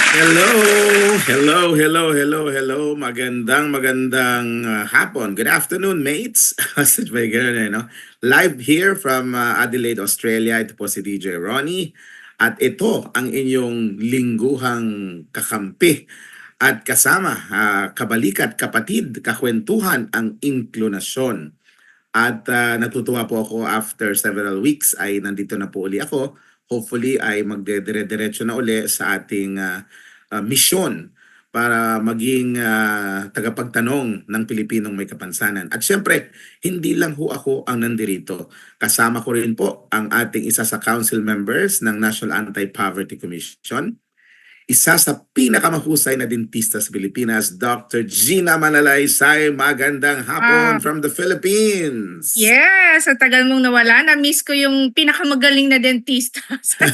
Hello, hello. Magandang hapon. Good afternoon, mates. Such may ganun no? Live here from Adelaide, Australia. Ito po si DJ Ronnie. At ito ang inyong lingguhang kakampi at kasama, kabalikat, kapatid, kakwentuhan, ang inklunasyon. At natutuwa po ako after several weeks ay nandito na po uli ako. Hopefully ay magdedire-diretso na uli sa ating misyon para maging tagapagtanong ng Pilipinong may kapansanan. At syempre, hindi lang ho ako ang nandirito. Kasama ko rin po ang ating isa sa council members ng National Anti-Poverty Commission, isa sa pinakamahusay na dentista sa Pilipinas, Dr. Gina Manalaysay. Magandang hapon Ah, from the Philippines. yes, sa tagal mong nawala, na-miss ko yung pinakamagaling na dentista sa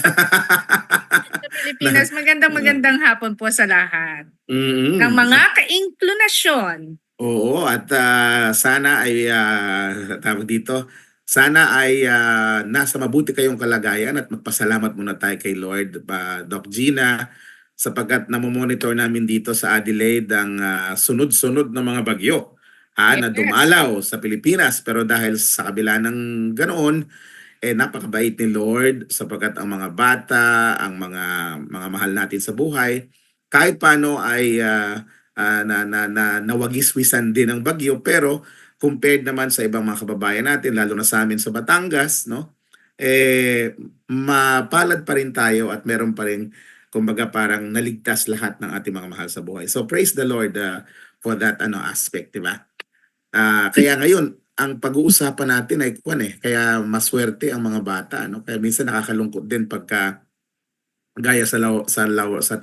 Pilipinas. Magandang hapon po sa lahat ng mga At ka-inklinasyon. oo, at sana ay tawag dito, sana ay nasa mabuti kayong kalagayan at magpasalamat muna tayo kay Lord, Doc Gina, sapagkat namomonitor namin dito sa Adelaide ang sunod-sunod na mga bagyo na Yes. dumalaw sa Pilipinas. Pero dahil sa kabila ng ganoon, napakabait ni Lord sapagkat ang mga bata, ang mga mahal natin sa buhay, kahit paano ay nawagiswisan din ng bagyo, pero compared naman sa ibang mga kababayan natin, lalo na sa amin sa Batangas, no? Mapalad pa rin tayo at meron pa rin, kumbaga, parang naligtas lahat ng ating mga mahal sa buhay. So praise the Lord for that aspect, di ba? Kaya ngayon, ang pag-uusapan natin ay kaya maswerte ang mga bata, no? Kaya minsan nakakalungkot din pagka gaya sa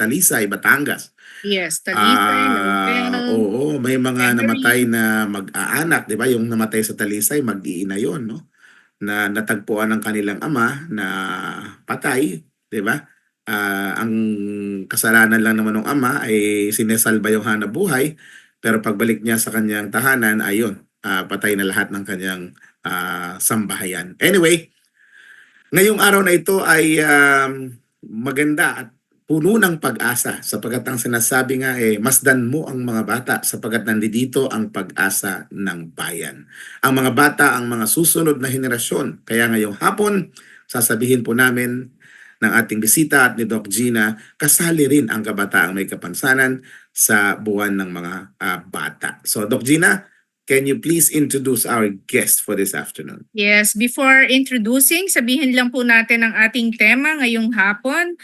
Talisay, Batangas. Yes, Talisay, Laurel, Oo, may mga namatay Emery. na mag-aanak, 'di ba? Yung namatay sa Talisay, mag-iina 'yon, no? Na natagpuan ng kanilang ama na patay, 'di ba? Ang kasalanan lang naman ng ama ay sinesalba yung hanapbuhay, pero pagbalik niya sa kanyang tahanan, ayun, patay na lahat ng kanyang sambahayan. Anyway, ngayong araw na ito ay maganda at puno ng pag-asa sapagkat ang sinasabi nga masdan mo ang mga bata sapagkat nandito ang pag-asa ng bayan. Ang mga bata ang mga susunod na henerasyon. Kaya ngayong hapon, sasabihin po namin ng ating bisita at ni Doc Gina, kasali rin ang kabataang may kapansanan sa buwan ng mga bata. So Doc Gina, can you please introduce our guest for this afternoon? Yes, before introducing, sabihin lang po natin ang ating tema ngayong hapon.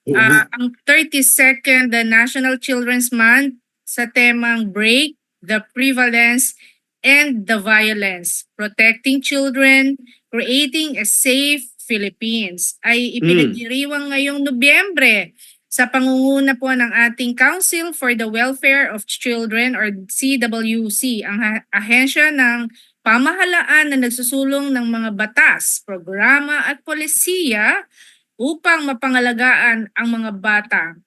Oo nga. Ang 32nd National Children's Month sa temang Break the Prevalence and the Violence, Protecting Children, Creating a Safe Philippines ay ipinagdiriwang ngayong Nobyembre sa pangunguna po ng ating Council for the Welfare of Children or CWC, ang ahensya ng pamahalaan na nagsusulong ng mga batas, programa at polisiya upang mapangalagaan ang mga bata.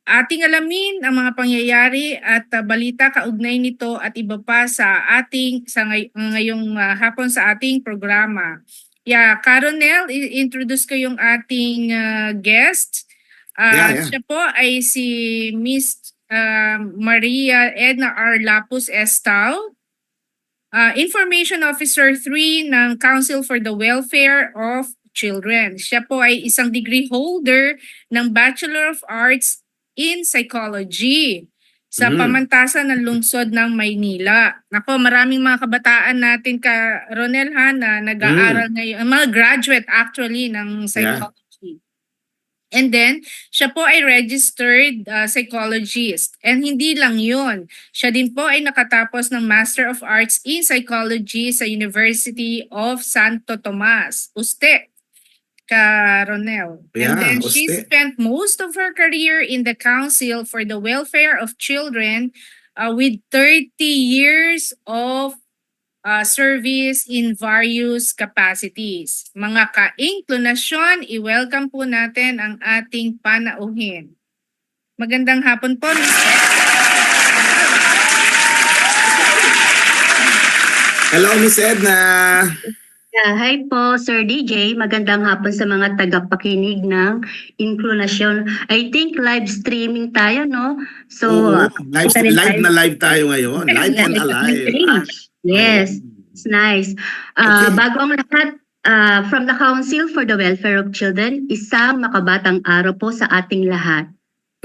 Ating alamin ang mga pangyayari at balita kaugnay nito at iba pa sa ngayong hapon sa ating programa. Caronel, introduce ko yung ating guest. Yeah. Siya po ay si Miss Maria Edna R. Lapus Estao, Information Officer 3 ng Council for the Welfare of Children. Siya po ay isang degree holder ng Bachelor of Arts in Psychology sa pamantasan ng lungsod ng Maynila. Nako, maraming mga kabataan natin Ronel na nag-aaral ngayon, mga graduate actually ng psychology. And then, siya po ay registered psychologist. And hindi lang yun. Siya din po ay nakatapos ng Master of Arts in Psychology sa University of Santo Tomas, Uste, Ronel. And then she spent most of her career in the Council for the Welfare of Children with 30 years of service in various capacities. Mga ka-inklinasyon, i-welcome po natin ang ating panauhin. Magandang hapon po, Ms. Hello, Miss Edna. Hi po, Sir DJ. Magandang hapon sa mga tagapakinig ng Inklusyon. I think live streaming tayo, no? So, Oo, punta rin live tayo. na live tayo ngayon. Live and alive. Oo. Yes, it's nice. Okay. Bago ang lahat, from the Council for the Welfare of Children, isang makabatang araw po sa ating lahat.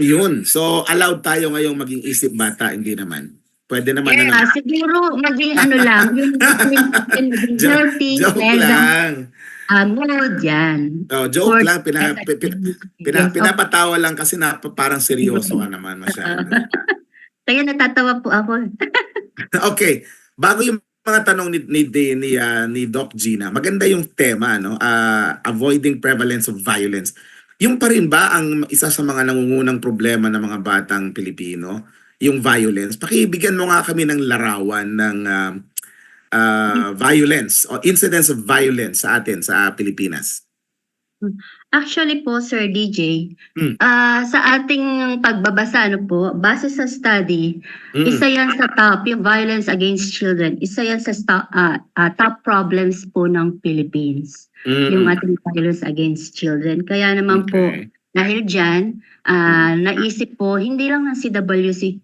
Yun. So, allowed tayo ngayong maging isip bata, hindi naman. Pwede naman Yes. na Siguro maging ano lang, yung maging healthy, joke pleasant, lang. mood yan. Oh, joke For lang. yes, of Pinapatawa lang kasi parang seryoso ka naman masyado. kaya natatawa po ako. Okay. Bago yung mga tanong ni Doc Gina, maganda yung tema, no? Avoiding prevalence of violence. Yung pa rin ba ang isa sa mga nangungunang problema ng mga batang Pilipino, yung violence? Pakibigyan mo nga kami ng larawan ng violence o incidents of violence sa atin sa Pilipinas. Actually po, Sir DJ, Hmm. sa ating pagbabasa, ano po, base sa study, Mm. isa yan sa top, yung violence against children, isa yan sa top problems po ng Philippines, yung ating violence against children. Kaya naman po, Okay. dahil dyan, naisip po, hindi lang ng CWC,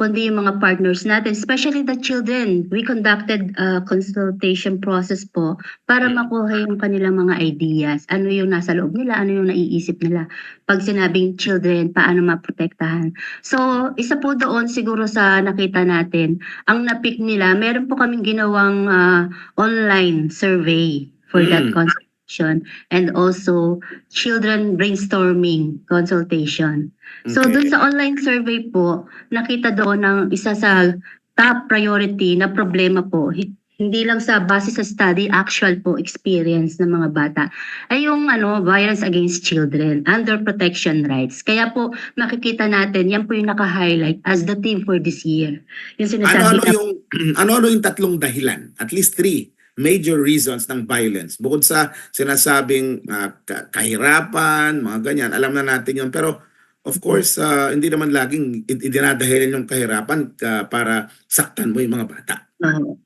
kundi yung mga partners natin, especially the children. We conducted a consultation process po para makuha yung kanilang mga ideas. Ano yung nasa loob nila, ano yung naiisip nila. Pag sinabing children, paano maprotektahan. So, isa po doon siguro sa nakita natin, ang na-pick nila, meron po kaming ginawang online survey for that consultation and also children brainstorming consultation. So, Okay. dun sa online survey po, nakita doon ng isa sa top priority na problema po, hindi lang sa base sa study, actual po experience ng mga bata, ay yung violence against children, under protection rights. Kaya po, makikita natin, yan po yung naka-highlight as the theme for this year. Yung sinasabi Ano-ano na yung ano-ano yung tatlong dahilan? At least 3 major reasons ng violence. Bukod sa sinasabing kahirapan, mga ganyan, alam na natin yun. Pero of course, hindi naman laging idinadahilan yung kahirapan para saktan mo yung mga bata.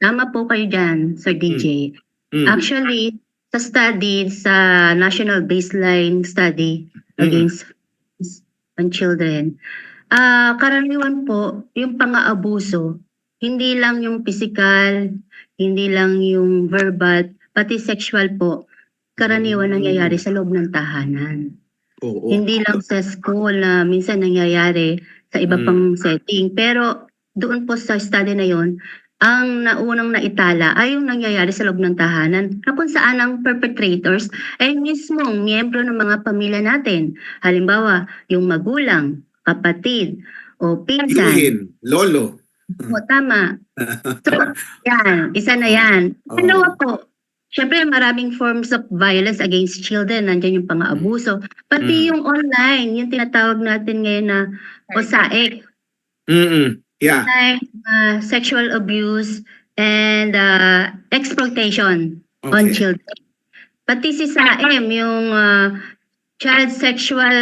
tama po kayo dyan, Sir DJ. Mm. Actually, sa study, sa National Baseline Study Against on Children, karaniwan po, yung pang-aabuso, hindi lang yung physical, hindi lang yung verbal, pati sexual po, karaniwan nangyayari sa loob ng tahanan. Oo. Hindi lang sa school na minsan nangyayari sa iba pang setting. Pero doon po sa study na yon, ang naunang naitala ay yung nangyayari sa loob ng tahanan na kung saan ang perpetrators ay mismong miyembro ng mga pamilya natin. Halimbawa, yung magulang, kapatid, o pinsan. Tinuhin, lolo. O, tama. So, yan. Isa na yan. Dalawa po, syempre maraming forms of violence against children. Nandiyan yung pang-aabuso. Pati yung online, yung tinatawag natin ngayon na OSAEC. Yeah. Like sexual abuse and exploitation on Okay. children. Pati si SAEM, yung child sexual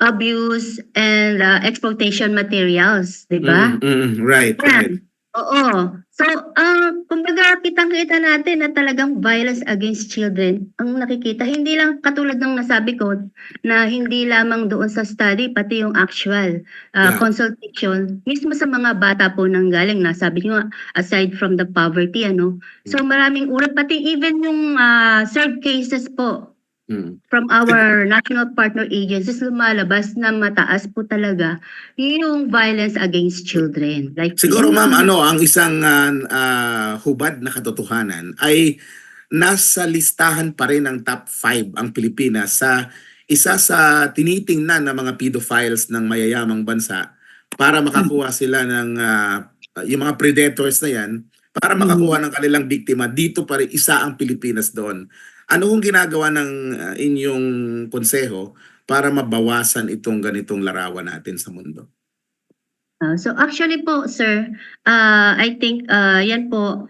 abuse and exploitation materials, di ba? Right, right. Yan. Oo. So, kumbaga kitang-kita natin na talagang violence against children ang nakikita. Hindi lang katulad ng nasabi ko na hindi lamang doon sa study, pati yung actual Yeah. consultation, mismo sa mga bata po nanggaling. Nasabi nyo, aside from the poverty, So, maraming urat, pati even yung served cases po from our national partner agencies, lumalabas na mataas po talaga yung violence against children. Like Siguro ma'am, ang isang hubad na katotohanan ay nasa listahan pa rin ng top 5 ang Pilipinas sa isa sa tinitingnan ng mga pedophiles ng mayayamang bansa para makakuha sila ng yung mga predators na yan, para makakuha ng kanilang biktima. Dito pa rin isa ang Pilipinas doon. Ano kung ginagawa ng inyong konseho para mabawasan itong ganitong larawan natin sa mundo? So actually po, sir, I think yan po,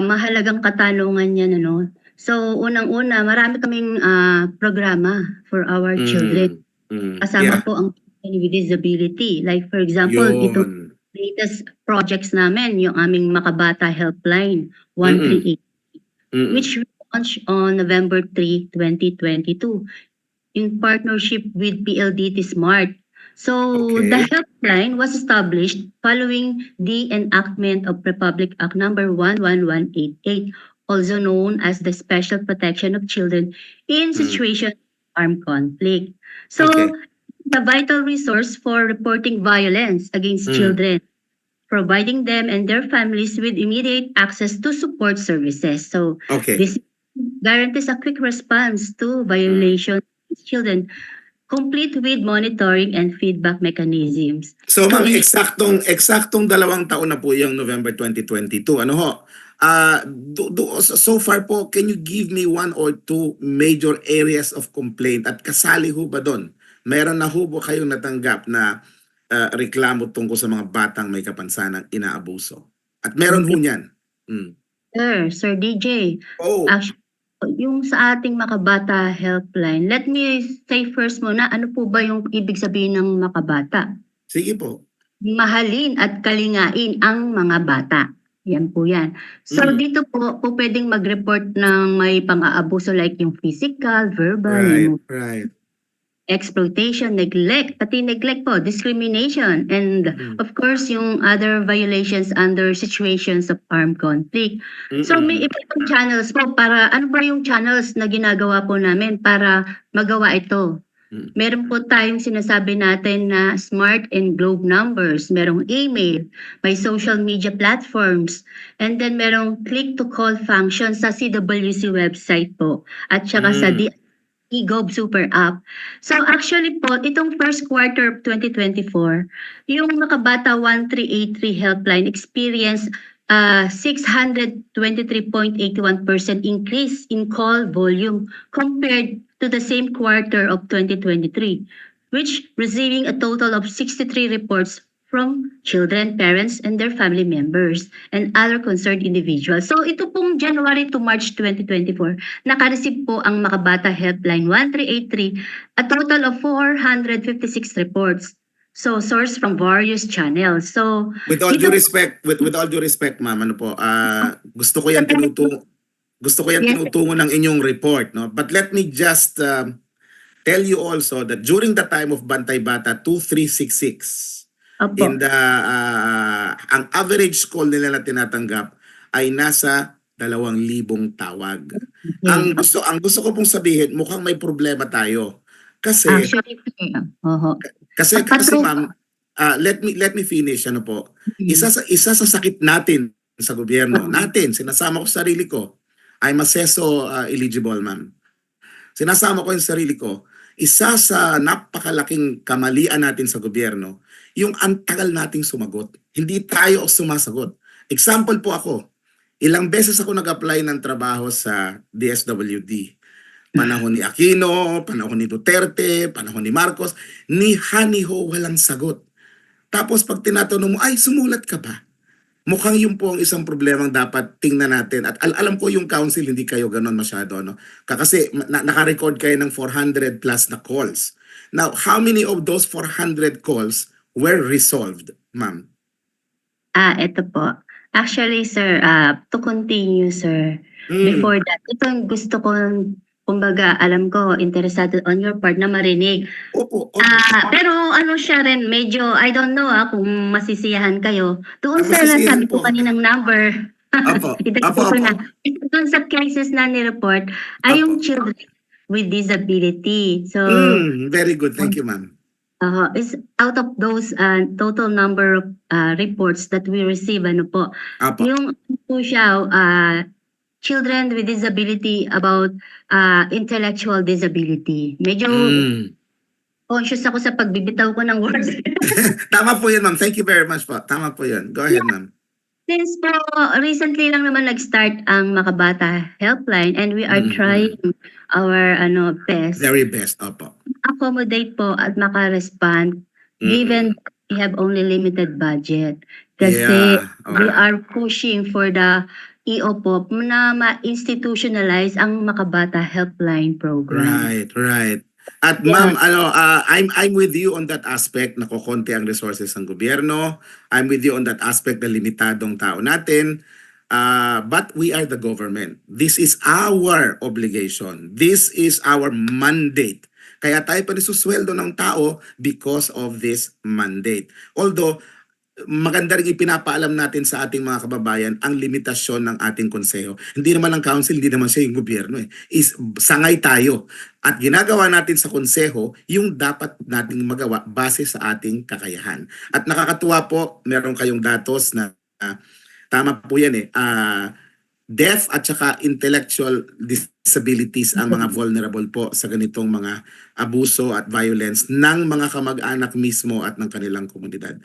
mahalagang katanungan yan. So unang-una, marami kaming programa for our children. Kasama po ang children with disability. Like for example, ito latest projects namin, yung aming Makabata Helpline 138. Mm. which we launched on November 3, 2022 in partnership with PLDT Smart. So the Okay. helpline was established following the enactment of Republic Act number 11188, also known as the Special Protection of Children in Mm. Situations of Armed Conflict. So Okay. the vital resource for reporting violence against Mm. children, providing them and their families with immediate access to support services. So Okay. this guarantees a quick response to Mm. violations against children, complete with monitoring and feedback mechanisms. So So ma'am, in eksaktong 2 taon na po yung November 2022. Ano ho? So far po, can you give me one or two major areas of complaint at kasali ho ba doon? Meron na ho ba kayong natanggap na reklamo tungkol sa mga batang may kapansanang inaabuso? At meron ho okay, niyan. Mm. Sir DJ, Oh, actually, yung sa ating Makabata helpline, let me say first muna, ano po ba yung ibig sabihin ng Makabata? sige po. Mahalin at kalingain ang mga bata. Yan po yan. So Mm. dito po pwedeng mag-report ng may pang-aabuso like yung physical, verbal, Right, emotional, right. exploitation, neglect, pati neglect po, discrimination, and Mm. of course yung other violations under situations of armed conflict. So may Mm-mm. iba't channels po para, ano ba yung channels na ginagawa po namin para magawa ito? Mm. Meron po tayong sinasabi natin na smart and globe numbers, merong email, may social media platforms, and then merong click to call function sa CWC website po, at saka sa Mm. eGov Super App. So actually po, itong first quarter of 2024, yung Makabata 1383 helpline experience 623.81% increase in call volume compared to the same quarter of 2023, which receiving a total of 63 reports from children, parents, and their family members and other concerned individuals. So ito pong January to March 2024, nakareceive po ang Makabata Helpline 1383 a total of 456 reports. So sourced from various channels. So With all dito due respect, with all due respect, ma'am, ano po, gusto ko yan yes, tinutungo ng inyong report, no? But let me just tell you also that during the time of Bantay Bata 2366, opo. ang average call nila na tinatanggap ay nasa 2,000 tawag. Yes. Ang gusto ko pong sabihin, mukhang may problema tayo. Kasi Actually, oho. kasi Patro, ma'am, let me finish ano po. Isa sa sakit natin sa gobyerno, natin, sinasama ko sa sarili ko. I'm a CESO eligible, ma'am. Sinasama ko yung sarili ko. Isa sa napakalaking kamalian natin sa gobyerno, yung ang tagal nating sumagot. Hindi tayo sumasagot. Example po ako. Ilang beses ako nag-apply ng trabaho sa DSWD. Panahon ni Aquino, panahon ni Duterte, panahon ni Marcos, ni Haniho walang sagot. Tapos pag tinatanong mo, ay sumulat ka ba? Mukhang yun po ang isang problemang dapat tingnan natin. At alam ko yung council, hindi kayo ganon masyado. No? Kasi naka-record kayo ng 400 plus na calls. Now, how many of those 400 calls were resolved, ma'am? ito po. Actually, sir, to continue, sir, before that, ito yung gusto ko, kumbaga, alam ko, interesado on your part na marinig. Opo, opo. Pero ano siya rin, medyo, I don't know kung masisiyahan kayo. Doon sa Masisiyahan nasabi ko po. kaninang number, Opo, idagdag opo, ko opo. na. Doon sa cases na ni-report, ay yung Opo. children with disability. So, Very good. Thank you, ma'am. is out of those total number of reports that we receive, ano po, Opo. yung po siya, children with disability about intellectual disability. Medyo conscious ako sa pagbibitaw ko ng words. Tama po yun, ma'am. Thank you very much po. Tama po yun. Go ahead, ma'am. Since po, recently lang naman nag-start ang Makabata Helpline and we are trying our best. Very best, opo. Accommodate po at makarespond given we have only limited budget. Kasi Yeah, we are pushing for the EOPOP na ma-institutionalize ang Makabata Helpline program. Right, right. At Yeah. ma'am, I'm with you on that aspect na kokonti ang resources ng gobyerno. I'm with you on that aspect na limitadong tao natin. But we are the government. This is our obligation. This is our mandate. Kaya tayo pa nisusweldo ng tao because of this mandate. Although, maganda rin ipinapaalam natin sa ating mga kababayan ang limitasyon ng ating konseho. Hindi naman ang council, hindi naman siya yung gobyerno eh. Sangay tayo. At ginagawa natin sa konseho yung dapat nating magawa base sa ating kakayahan. At nakakatuwa po, meron kayong datos na tama po yan eh. Deaf at saka intellectual disabilities ang mga vulnerable po sa ganitong mga abuso at violence ng mga kamag-anak mismo at ng kanilang komunidad.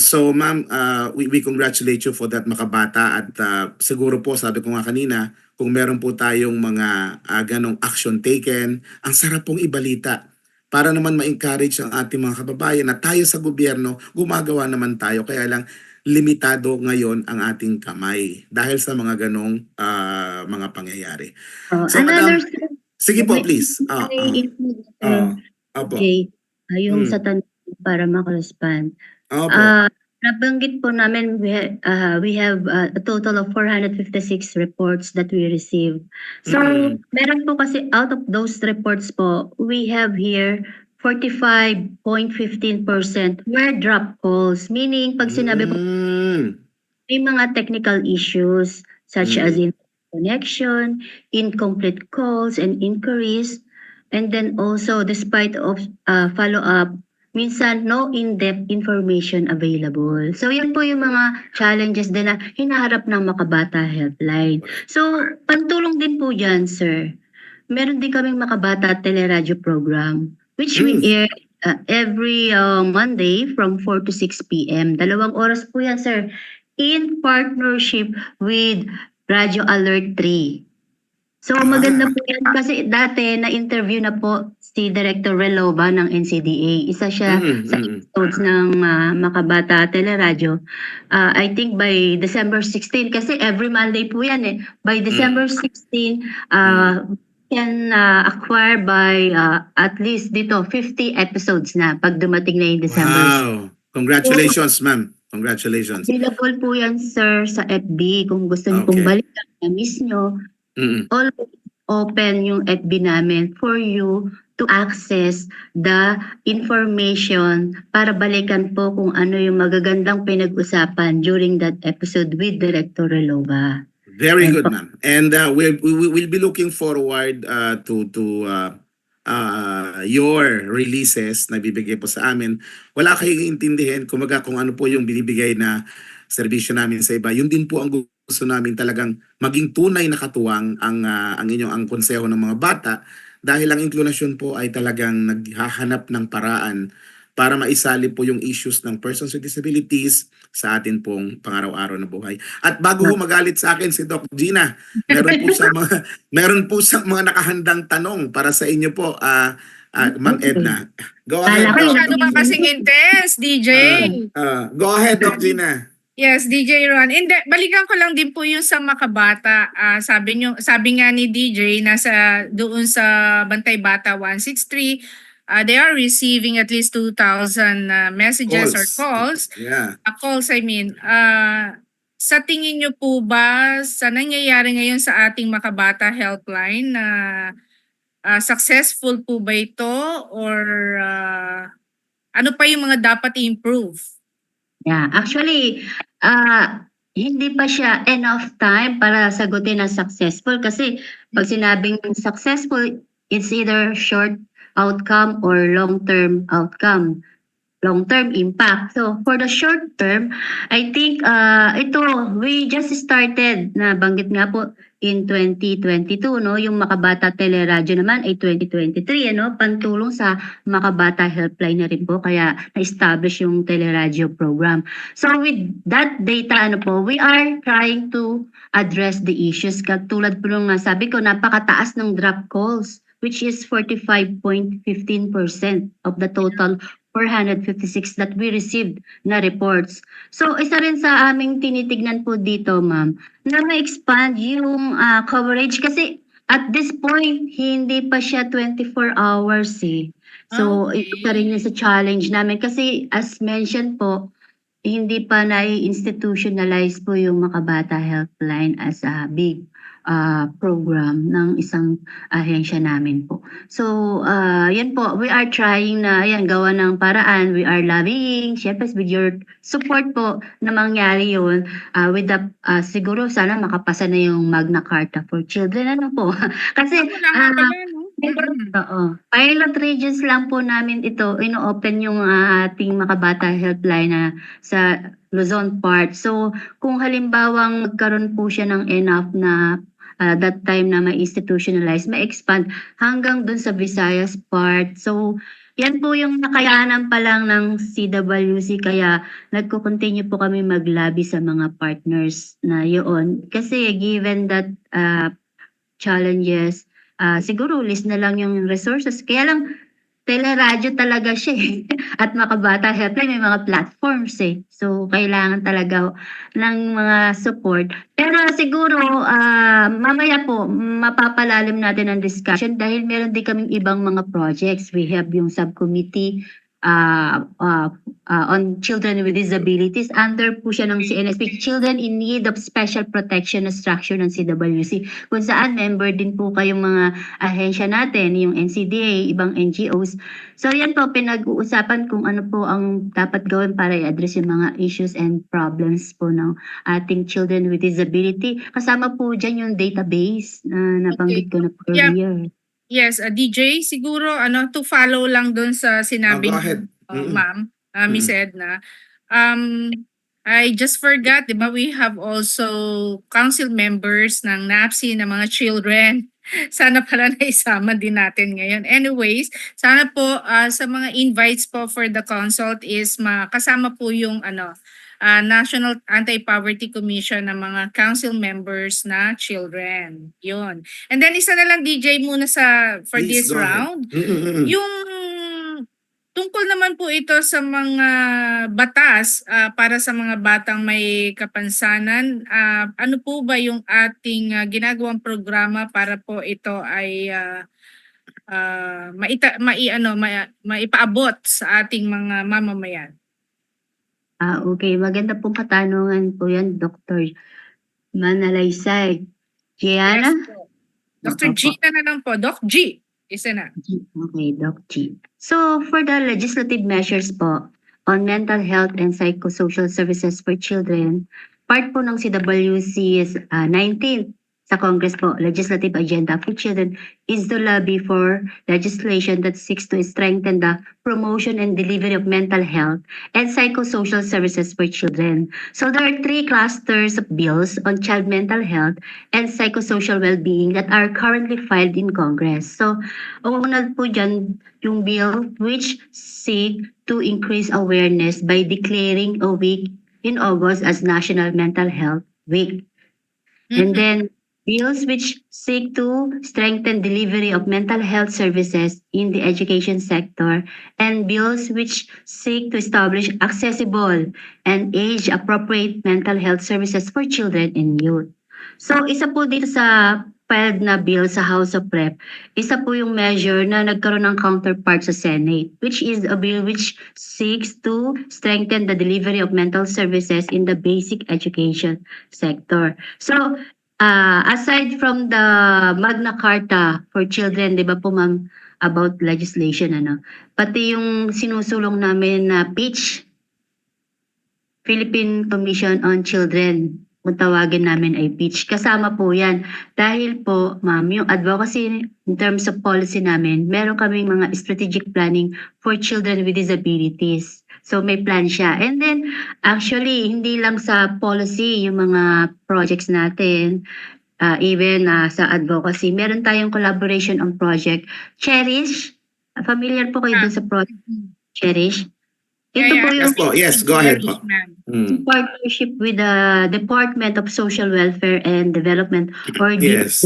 So ma'am, we congratulate you for that makabata at siguro po sabi ko nga kanina, kung meron po tayong mga ganong action taken, ang sarap pong ibalita para naman ma-encourage ang ating mga kababayan na tayo sa gobyerno, gumagawa naman tayo. Kaya lang, limitado ngayon ang ating kamay dahil sa mga ganong mga pangyayari. So, Another madam, sige po, please. Opo. Jay, yung Mm. sa tanong para makorespond. Opo. Nabanggit po namin we have a total of 456 reports that we received. So, Mm. meron po kasi out of those reports po, we have here 45.15% were drop calls. Meaning, pag sinabi po, may mga technical issues such as connection, incomplete calls and inquiries, and then also despite of follow-up, minsan no in-depth information available. So yan po yung mga challenges din na hinaharap ng Makabata Helpline. So pantulong din po dyan, sir. Meron din kaming Makabata Teleradyo program which we air every Monday from 4 to 6 p.m. 2 oras po yan, sir. In partnership with Radio Alert 3. So maganda po yan kasi dati na-interview na po si Director Relova ng NCDA. Isa siya sa episodes ng Makabata Teleradyo. I think by December 16, kasi every Monday po yan eh. By December 16, can acquire by at least dito 50 episodes na pag dumating na yung December. Wow! Congratulations, ma'am. Congratulations. Available po yan, sir, sa FB. Kung gusto niyo pong balikan, na-miss nyo, always open yung FB namin for you to access the information para balikan po kung ano yung magagandang pinag-usapan during that episode with Director Relova. Very good, ma'am. And we will be looking forward to your releases na bibigay po sa amin. Wala kayong intindihin kung ano po yung binibigay na serbisyo namin sa iba. Yun din po ang gusto namin, talagang maging tunay na katuwang ang inyong konseho ng mga bata, dahil ang inklinasyon po ay talagang naghahanap ng paraan para maisali po yung issues ng persons with disabilities sa atin pong pangaraw-araw na buhay. At bago ho magalit sa akin si Doc Gina, meron po sa mga nakahandang tanong para sa inyo po, Ma'am Edna. Go ahead. Masyado ba kasing intense, DJ? Go ahead, Doc Gina. Yes, DJ Ron. And balikan ko lang din po yung sa Makabata. Sabi nga ni DJ, doon sa Bantay Bata 163, they are receiving at least 2,000 messages or calls. Yeah. Calls, I mean. Sa tingin nyo po ba, sa nangyayari ngayon sa ating Makabata Helpline, successful po ba ito? Or ano pa yung mga dapat i-improve? Yeah, actually, hindi pa siya enough time para sagutin na successful kasi pag sinabing successful, it's either short outcome or long-term outcome, long-term impact. So for the short term, I think we just started, na banggit nga po in 2022, no? Yung Makabata Teleradyo naman ay 2023, ano? Pantulong sa Makabata Helpline na rin po, kaya na-establish yung Teleradyo program. So with that data, we are trying to address the issues. Katulad po nung sabi ko, napakataas ng drop calls, which is 45.15% of the total 456 that we received na reports. So isa rin sa aming tinitignan po dito, ma'am, na ma-expand yung coverage kasi at this point, hindi pa siya 24 hours eh. So ito pa rin yung sa challenge namin kasi as mentioned po, hindi pa nai-institutionalize po yung Makabata Helpline as a big program ng isang ahensya namin po. So, yan po, we are trying na yan, gawa ng paraan. We are lobbying, syempre with your support po na mangyari yun. With the, siguro sana makapasa na yung Magna Carta for Children. Ano po? Kasi, Wala nga pala, no? oo. Pilot regions lang po namin ito, ino-open yung ating Makabata Helpline na sa Luzon part. So, kung halimbawang magkaroon po siya ng enough na that time na ma-institutionalize, ma-expand hanggang dun sa Visayas part. So, yan po yung nakayanan pa lang ng CWC kaya nagko-continue po kami mag-lobby sa mga partners na yun. Kasi given that challenges, siguro list na lang yung resources. Kaya lang, teleradyo talaga siya eh. At Makabata Helpline may mga platforms eh. So, kailangan talaga ng mga support. Pero siguro, mamaya po, mapapalalim natin ang discussion dahil meron din kaming ibang mga projects. We have yung subcommittee on children with disabilities. Under po siya ng CNSP, Children in Need of Special Protection na structure ng CWC. Kung saan member din po kayong mga ahensya natin, yung NCDA, ibang NGOs. So yan po, pinag-uusapan kung ano po ang dapat gawin para i-address yung mga issues and problems po ng ating children with disability. Kasama po dyan yung database na nabanggit ko na po Yeah. earlier. Yes, DJ, siguro to follow lang doon sa sinabi Go niyo, ahead. Mm-mm. ma'am, Miss Edna. I just forgot, di ba, we have also council members ng NAPSI na mga children. Sana pala naisama din natin ngayon. Anyways, sana po sa mga invites po for the consult is makasama po yung National Anti-Poverty Commission ng mga council members na children. Yun. And then isa na lang DJ muna for Please, this go ahead. round. Mm-mm. Yung tungkol naman po ito sa mga batas para sa mga batang may kapansanan. Ano po ba yung ating ginagawang programa para po ito ay maipaabot sa ating mga mamamayan? Okay. Maganda pong katanungan po yan, Dr. Manalaysay. Gianna? Yes po. Dr. Opo. Gina na lang po. Doc G. Isa na. Okay, Doc G. So, for the legislative measures po on mental health and psychosocial services for children, part po ng CWC is 19th sa Congress po, Legislative Agenda for Children is to lobby for legislation that seeks to strengthen the promotion and delivery of mental health and psychosocial services for children. So there are 3 clusters of bills on child mental health and psychosocial well-being that are currently filed in Congress. So, ang una po dyan, yung bill which seek to increase awareness by declaring a week in August as National Mental Health Week. And then bills which seek to strengthen delivery of mental health services in the education sector, and bills which seek to establish accessible and age-appropriate mental health services for children and youth. So, isa po dito sa filed na bill sa House of Rep, isa po yung measure na nagkaroon ng counterpart sa Senate, which is a bill which seeks to strengthen the delivery of mental services in the basic education sector. So, aside from the Magna Carta for Children, di ba po ma'am, about legislation, pati yung sinusulong namin na PEACH, Philippine Commission on Children, kung tawagin namin ay PEACH, kasama po yan. Dahil po ma'am, yung advocacy in terms of policy namin, meron kaming mga strategic planning for children with disabilities. So may plan siya. And then actually hindi lang sa policy yung mga projects natin, even sa advocacy, meron tayong collaboration on project Cherish. Familiar po kayo dun sa project Cherish? Ito po yung Yes po, yes, go ahead po. partnership with the Department of Social Welfare and Development or Yes.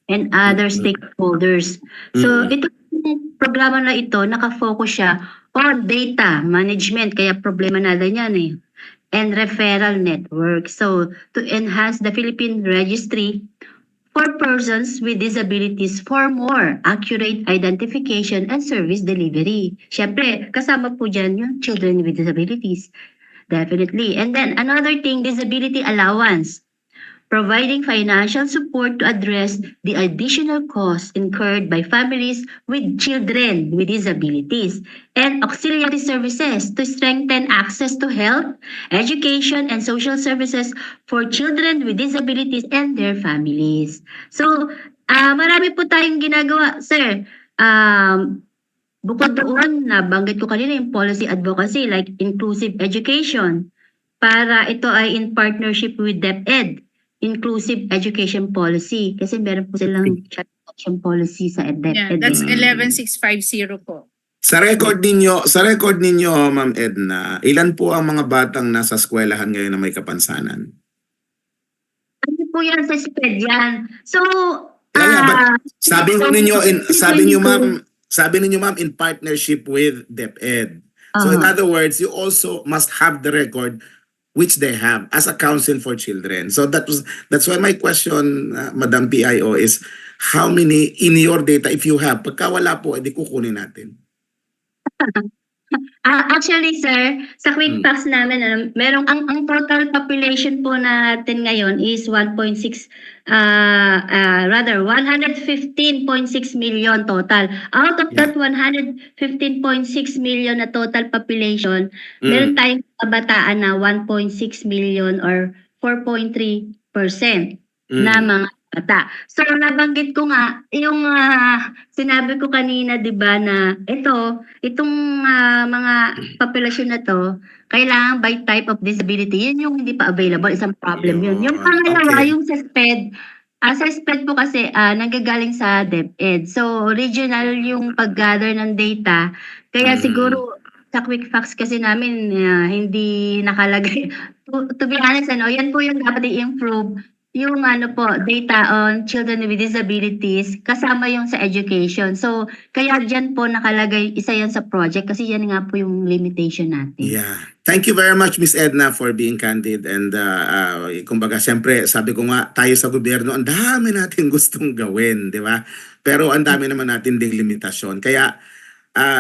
and other stakeholders. So ito programa na ito, nakafocus siya on data management, kaya problema natin yan eh, and referral network. So to enhance the Philippine registry for persons with disabilities for more accurate identification and service delivery. Siyempre, kasama po dyan yung children with disabilities. Definitely. And then another thing, disability allowance, providing financial support to address the additional costs incurred by families with children with disabilities, and auxiliary services to strengthen access to health, education, and social services for children with disabilities and their families. So, marami po tayong ginagawa, sir. Bukod doon, nabanggit ko kanina yung policy advocacy like inclusive education, para ito ay in partnership with DepEd, Inclusive Education Policy. Kasi meron po silang child protection policy sa Yeah, DepEd. that's Mm. 11650 po. Sa record ninyo, Ma'am Edna, ilan po ang mga batang nasa eskwelahan ngayon na may kapansanan? Ano po yan sa SPED yan? So, Yeah, but sabi ninyo ma'am in partnership with DepEd. So in other words, you also must have the record which they have as a council for children. So that's why my question, Madam PIO, is how many in your data if you have? Pagka wala po, edi kukunin natin. Actually, sir, sa Quick Facts namin, merong ang total population po natin ngayon is 1.6 rather 115.6 million total. Out of that 115.6 million na total population, meron tayong kabataan na 1.6 million or 4.3% na mga bata. So nabanggit ko nga yung sinabi ko kanina, 'di ba, na itong mga populasyon na to kailangan by type of disability. Yun yung hindi pa available, isang problem yun. Yung pangalawa, okay. yung sa SPED, sa SPED po kasi nanggagaling sa DepEd. So regional yung pag-gather ng data. Kaya siguro sa Quick Facts kasi namin hindi nakalagay. To be honest, yan po yung dapat i-improve, yung data on children with disabilities kasama yung sa education. So, kaya dyan po nakalagay, isa yan sa project kasi yan nga po yung limitation natin. Yeah. Thank you very much, Miss Edna, for being candid. And kumbaga, siyempre, sabi ko nga, tayo sa gobyerno, ang dami natin gustong gawin, di ba? Pero ang dami naman natin ding limitasyon. Kaya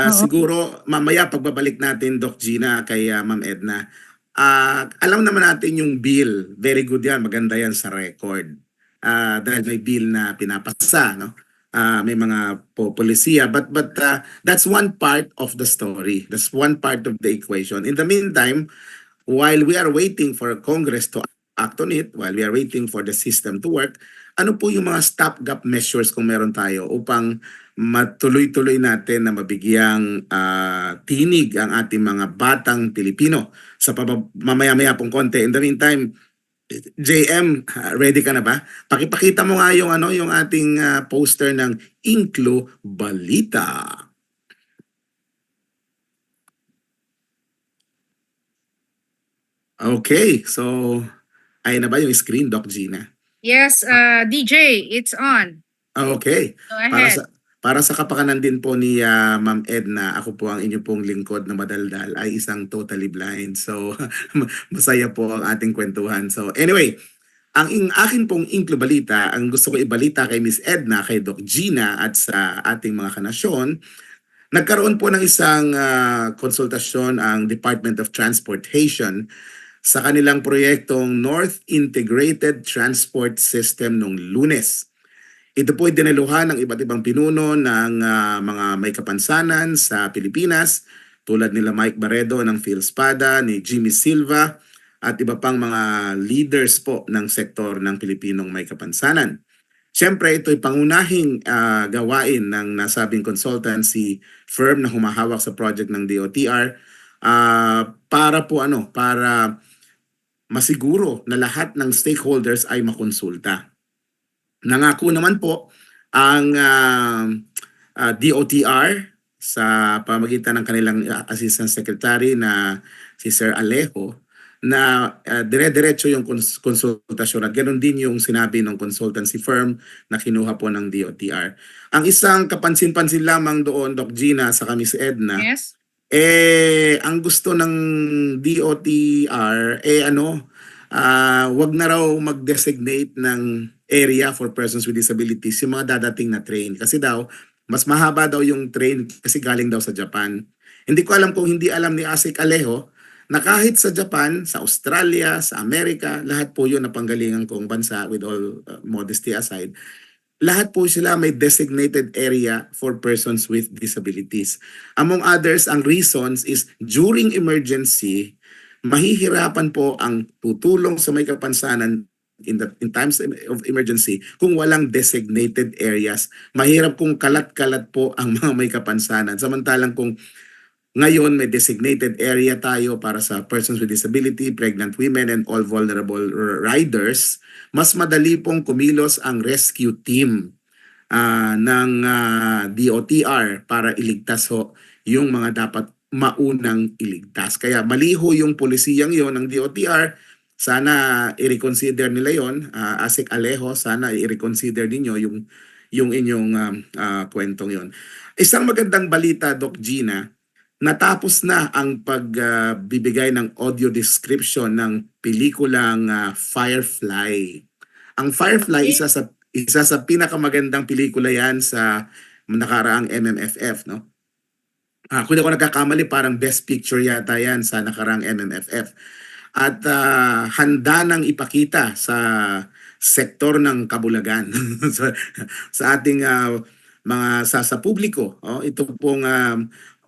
siguro, mamaya pagbabalik natin, Doc Gina, kay Ma'am Edna, alam naman natin yung bill. Very good yan. Maganda yan sa record. Dahil may bill na pinapasa, no? May mga polisiya. But that's one part of the story. That's one part of the equation. In the meantime, while we are waiting for Congress to act on it, while we are waiting for the system to work, ano po yung mga stopgap measures kung meron tayo upang matuloy-tuloy natin na mabigyang tinig ang ating mga batang Pilipino sa mamaya-maya pong konti. In the meantime, JM, ready ka na ba? Pakipakita mo nga yung yung ating poster ng Inklo Balita. Okay, so ayun na ba yung screen, Doc Gina? Yes, DJ, it's on. Okay. Go ahead. Para sa kapakanan din po ni Ma'am Edna, ako po ang inyo pong lingkod na madaldal ay isang totally blind. So, masaya po ang ating kwentuhan. So, anyway, ang akin pong Inklo Balita, ang gusto ko ibalita kay Miss Edna, kay Doc Gina at sa ating mga kanasyon, nagkaroon po ng isang konsultasyon ang Department of Transportation sa kanilang proyektong North Integrated Transport System noong Lunes. Ito po ay dinaluhan ng iba't ibang pinuno ng mga may kapansanan sa Pilipinas tulad nila Mike Barredo ng PhilSpada, ni Jimmy Silva at iba pang mga leaders po ng sektor ng Pilipinong may kapansanan. Siyempre, ito ay pangunahing gawain ng nasabing consultancy firm na humahawak sa project ng DOTR para masiguro na lahat ng stakeholders ay makonsulta. Nangako naman po ang DOTR sa pamagitan ng kanilang Assistant Secretary na si Sir Alejo na dire-diretso yung konsultasyon at ganoon din yung sinabi ng consultancy firm na kinuha po ng DOTR. Ang isang kapansin-pansin lamang doon, Doc Gina, sa Miss Edna, Yes. ang gusto ng DOTR, wag na raw mag-designate ng area for persons with disabilities yung mga dadating na train. Kasi daw, mas mahaba daw yung train kasi galing daw sa Japan. Hindi ko alam kung hindi alam ni Asik Alejo na kahit sa Japan, sa Australia, sa Amerika, lahat po yun na panggalingan kong bansa, with all modesty aside, lahat po sila may designated area for persons with disabilities. Among others, ang reasons is during emergency, mahihirapan po ang tutulong sa may kapansanan in times of emergency kung walang designated areas. Mahirap kung kalat-kalat po ang mga may kapansanan. Samantalang kung ngayon may designated area tayo para sa persons with disability, pregnant women, and all vulnerable riders, mas madali pong kumilos ang rescue team ng DOTR para iligtas ho yung mga dapat maunang iligtas. Kaya maliho yung polisiyang yon ng DOTR. Sana i-reconsider nila yon. Asik Alejo, sana i-reconsider ninyo yung inyong kwentong yon. Isang magandang balita, Doc Gina, natapos na ang pagbibigay ng audio description ng pelikulang Firefly. Ang Firefly, isa sa pinakamagandang pelikula yan sa nakaraang MMFF, no? Kung ako nagkakamali, parang best picture yata yan sa nakaraang MMFF. At handa nang ipakita sa sektor ng Kabulagan sa ating mga sa publiko. Ito pong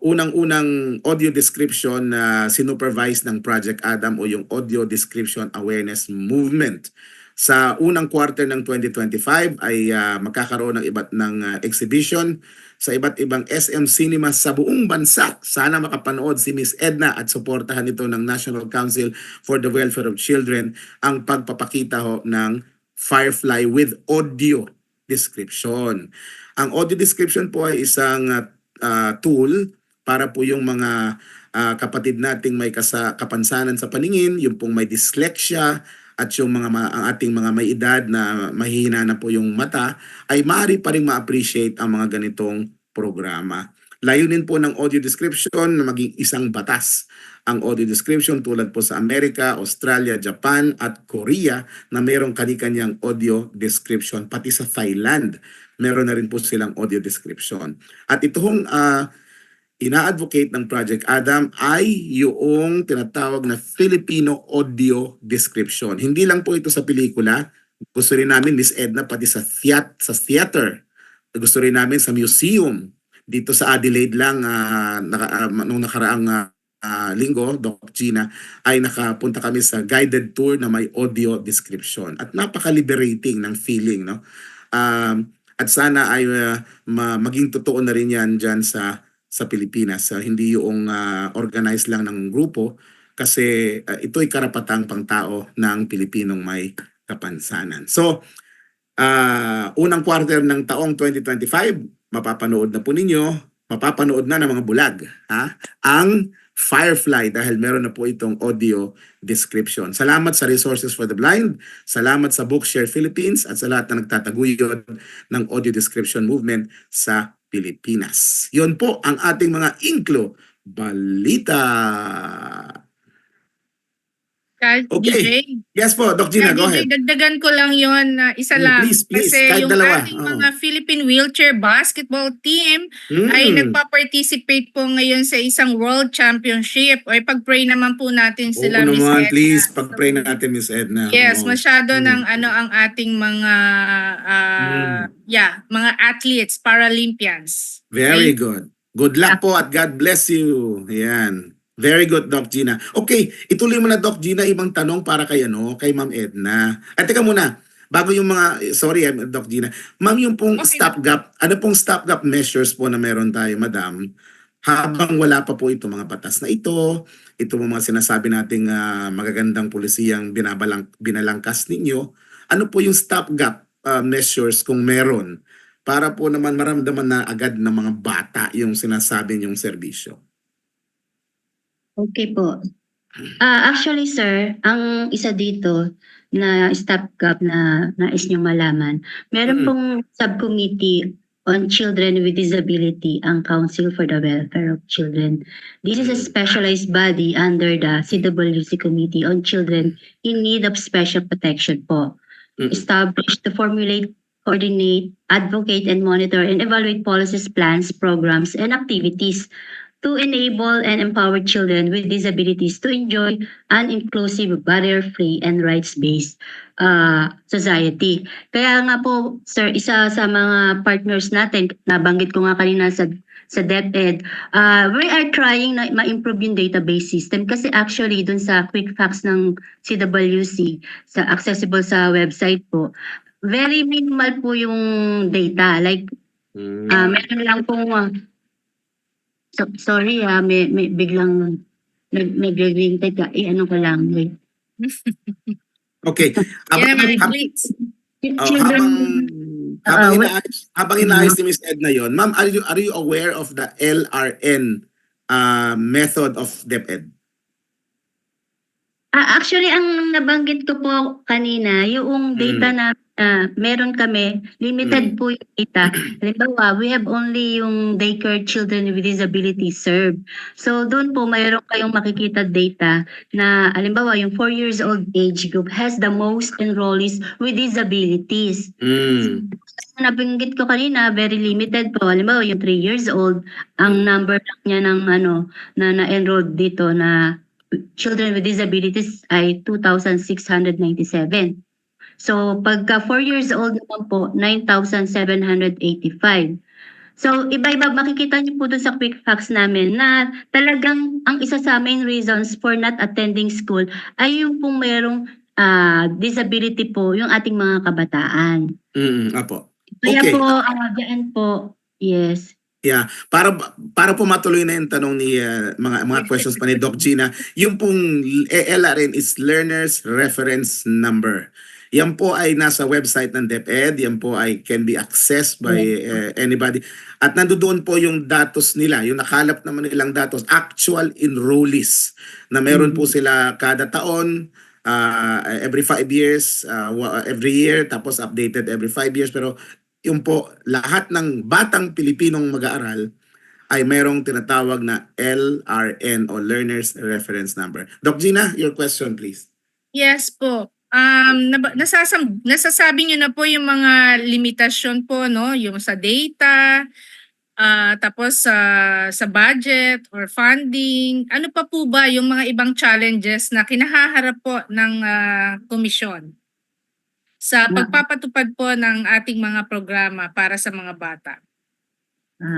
unang-unang audio description na sinupervise ng Project Adam o yung Audio Description Awareness Movement. Sa unang quarter ng 2025 ay magkakaroon ng exhibition sa iba't ibang SM cinemas sa buong bansa. Sana makapanood si Miss Edna at suportahan ito ng National Council for the Welfare of Children ang pagpapakita ho ng Firefly with audio description. Ang audio description po ay isang tool para po yung mga kapatid nating may kapansanan sa paningin, yung pong may dyslexia, at yung ang ating mga may edad na mahihina na po yung mata, ay maaari pa rin ma-appreciate ang mga ganitong programa. Layunin po ng audio description na maging isang batas. Ang audio description tulad po sa Amerika, Australia, Japan at Korea na mayroong kani-kanyang audio description. Pati sa Thailand, meron na rin po silang audio description. At itong ina-advocate ng Project Adam ay yung tinatawag na Filipino audio description. Hindi lang po ito sa pelikula. Gusto rin namin, Miss Edna, pati sa theater. Gusto rin namin sa museum. Dito sa Adelaide lang, nung nakaraang linggo, Doc Gina, ay nakapunta kami sa guided tour na may audio description. At napaka-liberating ng feeling, no? At sana ay maging totoo na rin yan dyan sa Pilipinas. Hindi yung organized lang ng grupo kasi ito'y karapatang pangtao ng Pilipinong may kapansanan. So, unang quarter ng taong 2025, mapapanood na po ninyo, mapapanood na ng mga bulag, ang Firefly dahil meron na po itong audio description. Salamat sa Resources for the Blind, salamat sa Bookshare Philippines at sa lahat na nagtataguyod ng audio description movement sa Pilipinas. Yun po ang ating mga Inklo Balita. Okay. DJ? Yes po, Doc Gina, go DJ, ahead. dagdagan ko lang yon na isa lang. Please, Kasi kahit yung dalawa. ating mga Philippine Wheelchair Basketball Team ay nagpa-participate po ngayon sa isang World Championship. O pag-pray naman po natin sila, Oo Miss naman, Edna. please, pag-pray na natin, Miss Edna. Yes, Oo. masyado ng ang ating mga mga athletes, Paralympians. Very good. Good luck po at God bless you. Ayan. Very good, Doc Gina. Okay, ituloy mo na, Doc Gina, ibang tanong para kay Ma'am Edna. At teka muna, bago yung mga, sorry, Doc Gina. Ma'am, yung pong Okay. stopgap, ano pong stopgap measures po na meron tayo, Madam, habang wala pa po itong mga batas na ito mga sinasabi nating magagandang pulisiyang binalangkas ninyo, ano po yung stopgap measures kung meron para po naman maramdaman na agad ng mga bata yung sinasabi niyong serbisyo? Okay po. Actually, sir, ang isa dito na stopgap na nais niyo malaman, meron pong subcommittee on children with disability ang Council for the Welfare of Children. This is a specialized body under the CWC Committee on Children in Need of Special Protection po. Established to formulate, coordinate, advocate, and monitor and evaluate policies, plans, programs, and activities to enable and empower children with disabilities to enjoy an inclusive, barrier-free, and rights-based society. Kaya nga po, sir, isa sa mga partners natin, nabanggit ko nga kanina sa DepEd, we are trying na ma-improve yung database system kasi actually dun sa quick facts ng CWC, sa accessible sa website po, very minimal po yung data. Like, meron lang pong, sorry may biglang nag-ring tag ka. Ano ko lang, wait. Okay. Yan naman, Habang, please. habang inaayos ni Miss Edna yon, ma'am, are you aware of the LRN method of DepEd? Actually, ang nabanggit ko po kanina, yung data na meron kami, limited po yung data. Halimbawa, we have only yung daycare children with disabilities served. So, doon po mayroon kayong makikita data na, halimbawa, yung 4 years old age group has the most enrollees with disabilities. Nabanggit ko kanina, very limited po. Halimbawa, yung 3 years old, ang number lang niya ng na na-enrolled dito na children with disabilities ay 2,697. So, pagka 4 years old naman po, 9,785. So, iba-iba, makikita niyo po doon sa quick facts namin na talagang ang isa sa main reasons for not attending school ay yung pong merong disability po, yung ating mga kabataan. Apo. Kaya Okay. po, diyan po, yes. Yeah, para po matuloy na yung tanong ni mga questions pa ni Doc Gina, yung pong LRN is Learners Reference Number. Yan po ay nasa website ng DepEd, yan po ay can be accessed by anybody. At nandoon po yung datos nila, yung nakalap naman nilang datos, actual enrollees na meron po sila kada taon, every 5 years, every year, tapos updated every 5 years. Pero yung po, lahat ng batang Pilipinong mag-aaral ay mayroong tinatawag na LRN o Learners Reference Number. Doc Gina, your question please. Yes po. Nasasabi niyo na po yung mga limitasyon po, no? Yung sa data, tapos sa budget or funding. Ano pa po ba yung mga ibang challenges na kinahaharap po ng komisyon sa pagpapatupad po ng ating mga programa para sa mga bata?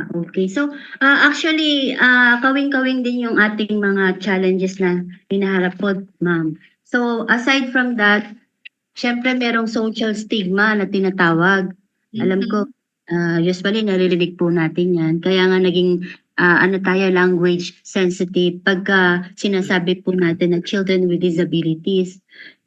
Okay. So, actually, kawing-kawing din yung ating mga challenges na hinaharap po, ma'am. So, aside from that, syempre merong social stigma na tinatawag. Alam ko, usually naririnig po natin yan. Kaya nga naging language sensitive pagka sinasabi po natin na children with disabilities.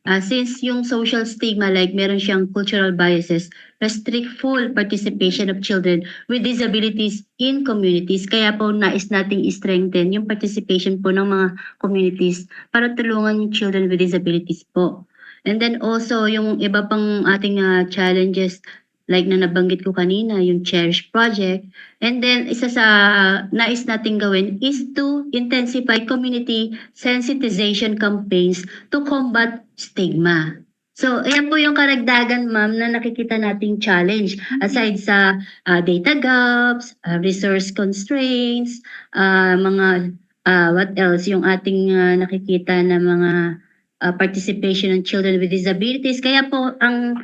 Since yung social stigma, like meron siyang cultural biases, restrict full participation of children with disabilities in communities. Kaya po nais nating strengthen yung participation po ng mga communities para tulungan yung children with disabilities po. And then also yung iba pang ating challenges, like na nabanggit ko kanina, yung Cherish Project. And then isa sa nais nating gawin is to intensify community sensitization campaigns to combat stigma. So, ayan po yung karagdagan, ma'am, na nakikita nating challenge. Aside sa data gaps, resource constraints, what else, yung ating nakikita na mga participation ng children with disabilities. Kaya po, ang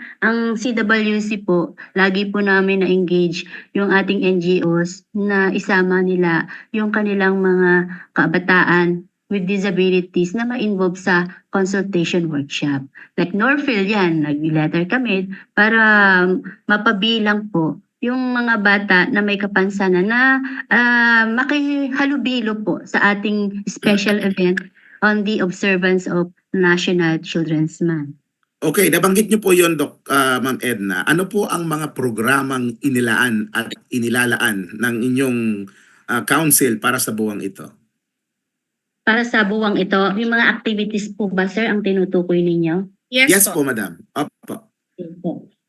CWC po, lagi po namin na-engage yung ating NGOs na isama nila yung kanilang mga kabataan with disabilities na ma-involve sa consultation workshop. Like Norphil yan, nag-letter kami para mapabilang po yung mga bata na may kapansanan na makihalubilo po sa ating special event on the observance of National Children's Month. Okay, nabanggit niyo po yon, Doc, Ma'am Edna. Ano po ang mga programang inilaan at inilalaan ng inyong council para sa buwang ito? Para sa buwang ito, yung mga activities po ba, sir, ang tinutukoy ninyo? Yes po, madam. Opo.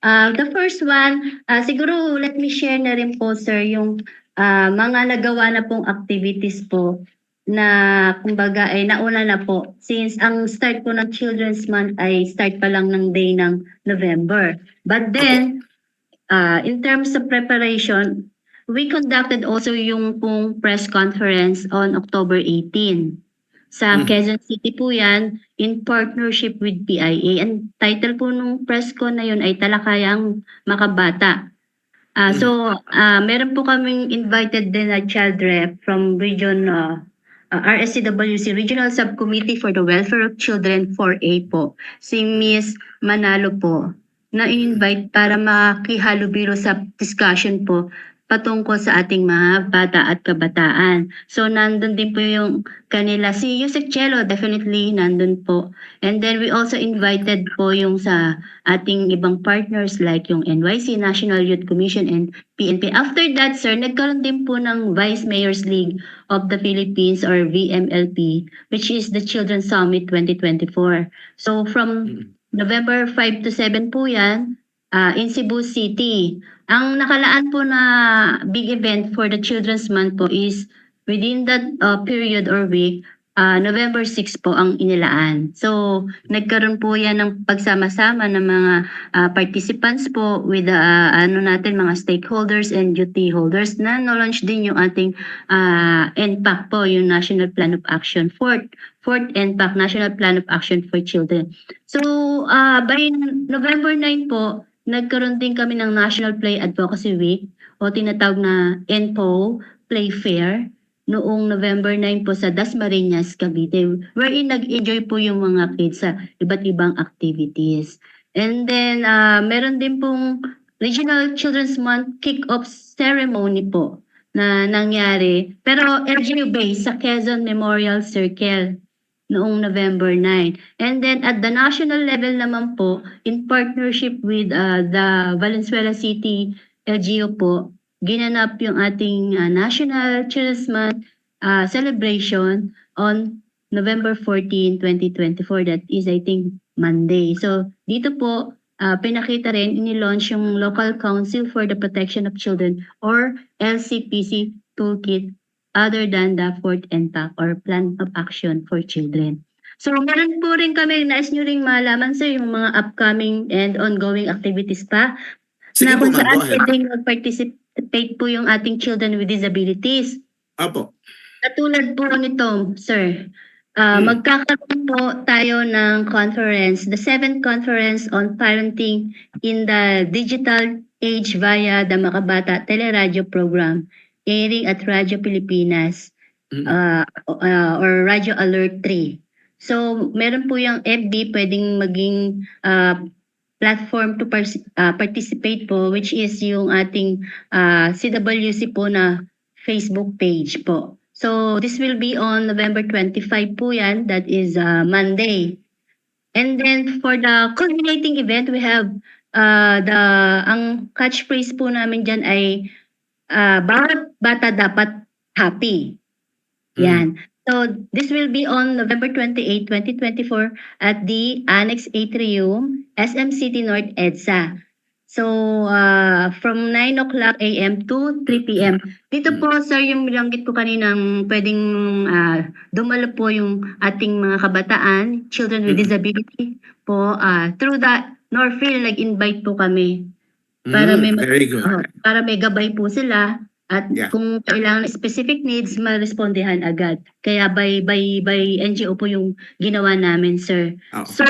The first one, siguro let me share na rin po, sir, yung mga nagawa na pong activities po na kumbaga ay nauna na po. Since ang start po ng Children's Month ay start pa lang ng day ng November. But then, in terms of preparation, we conducted also yung pong press conference on October 18. Sa Mhm. Quezon City po yan, in partnership with PIA. Ang title po nung press con na yun ay Talakayang Makabata. Meron po kaming invited din na child rep from region RSCWC Regional Subcommittee for the Welfare of Children 4A po. Si Miss Manalo po na invite para makihalubilo sa discussion po patungkol sa ating mga bata at kabataan. So nandun din po yung kanila, si Yusek Chelo definitely nandun po. And then we also invited po yung sa ating ibang partners like yung NYC, National Youth Commission and PNP. After that, sir, nagkaroon din po ng Vice Mayor's League of the Philippines or VMLP, which is the Children's Summit 2024. So from Mhm. November 5 to 7 po yan, in Cebu City. Ang nakalaan po na big event for the Children's Month po is within that period or week, November 6 po ang inilaan. So, nagkaroon po yan ng pagsama-sama ng mga participants po with mga stakeholders and duty holders na no-launch din yung ating NPAC po, yung National Plan of Action, fourth NPAC, National Plan of Action for Children. So, by November 9 po, nagkaroon din kami ng National Play Advocacy Week o tinatawag na NPO Play Fair noong November 9 po sa Dasmariñas, Cavite, wherein nag-enjoy po yung mga kids sa iba't ibang activities. And then, meron din pong Regional Children's Month kick-off ceremony po na nangyari, pero LGU-based sa Quezon Memorial Circle noong November 9. And then at the national level naman po, in partnership with the Valenzuela City LGU po, ginanap yung ating National Children's Month celebration on November 14, 2024. That is, I think, Monday. So, dito po, pinakita rin, ini-launch yung Local Council for the Protection of Children or LCPC Toolkit other than the fourth NPAC or Plan of Action for Children. So, meron po rin kami, nais nyo rin malaman sir, yung mga upcoming and ongoing activities pa Sige na po, kung ma'am. saan Go ahead. pwedeng mag-participate po yung ating children with disabilities. Opo. Katulad po nito, sir, Mm. magkakaroon po tayo ng conference, the 7th Conference on Parenting in the Digital Age via the Makabata Teleradyo Program, airing at Radyo Pilipinas or Radyo Alert 3. So, meron po yung FB pwedeng maging platform to participate po, which is yung ating CWC po na Facebook page po. So, this will be on November 25 po yan. That is Monday. And then for the culminating event, we have ang catchphrase po namin dyan ay bawat bata dapat happy. Yan. So, this will be on November 28, 2024 at the Annex Atrium, SM City North, EDSA. So, from 9 o'clock a.m. to 3 p.m. Dito po, sir, yung bilanggit ko kaninang pwedeng dumalo po yung ating mga kabataan, children with disability po, through the Norphil, nag-invite po kami. Para may Very good. para may gabay po sila at Yeah. kung kailangan specific needs, marespondehan agad. Kaya by NGO po yung ginawa namin, sir. Oo. So,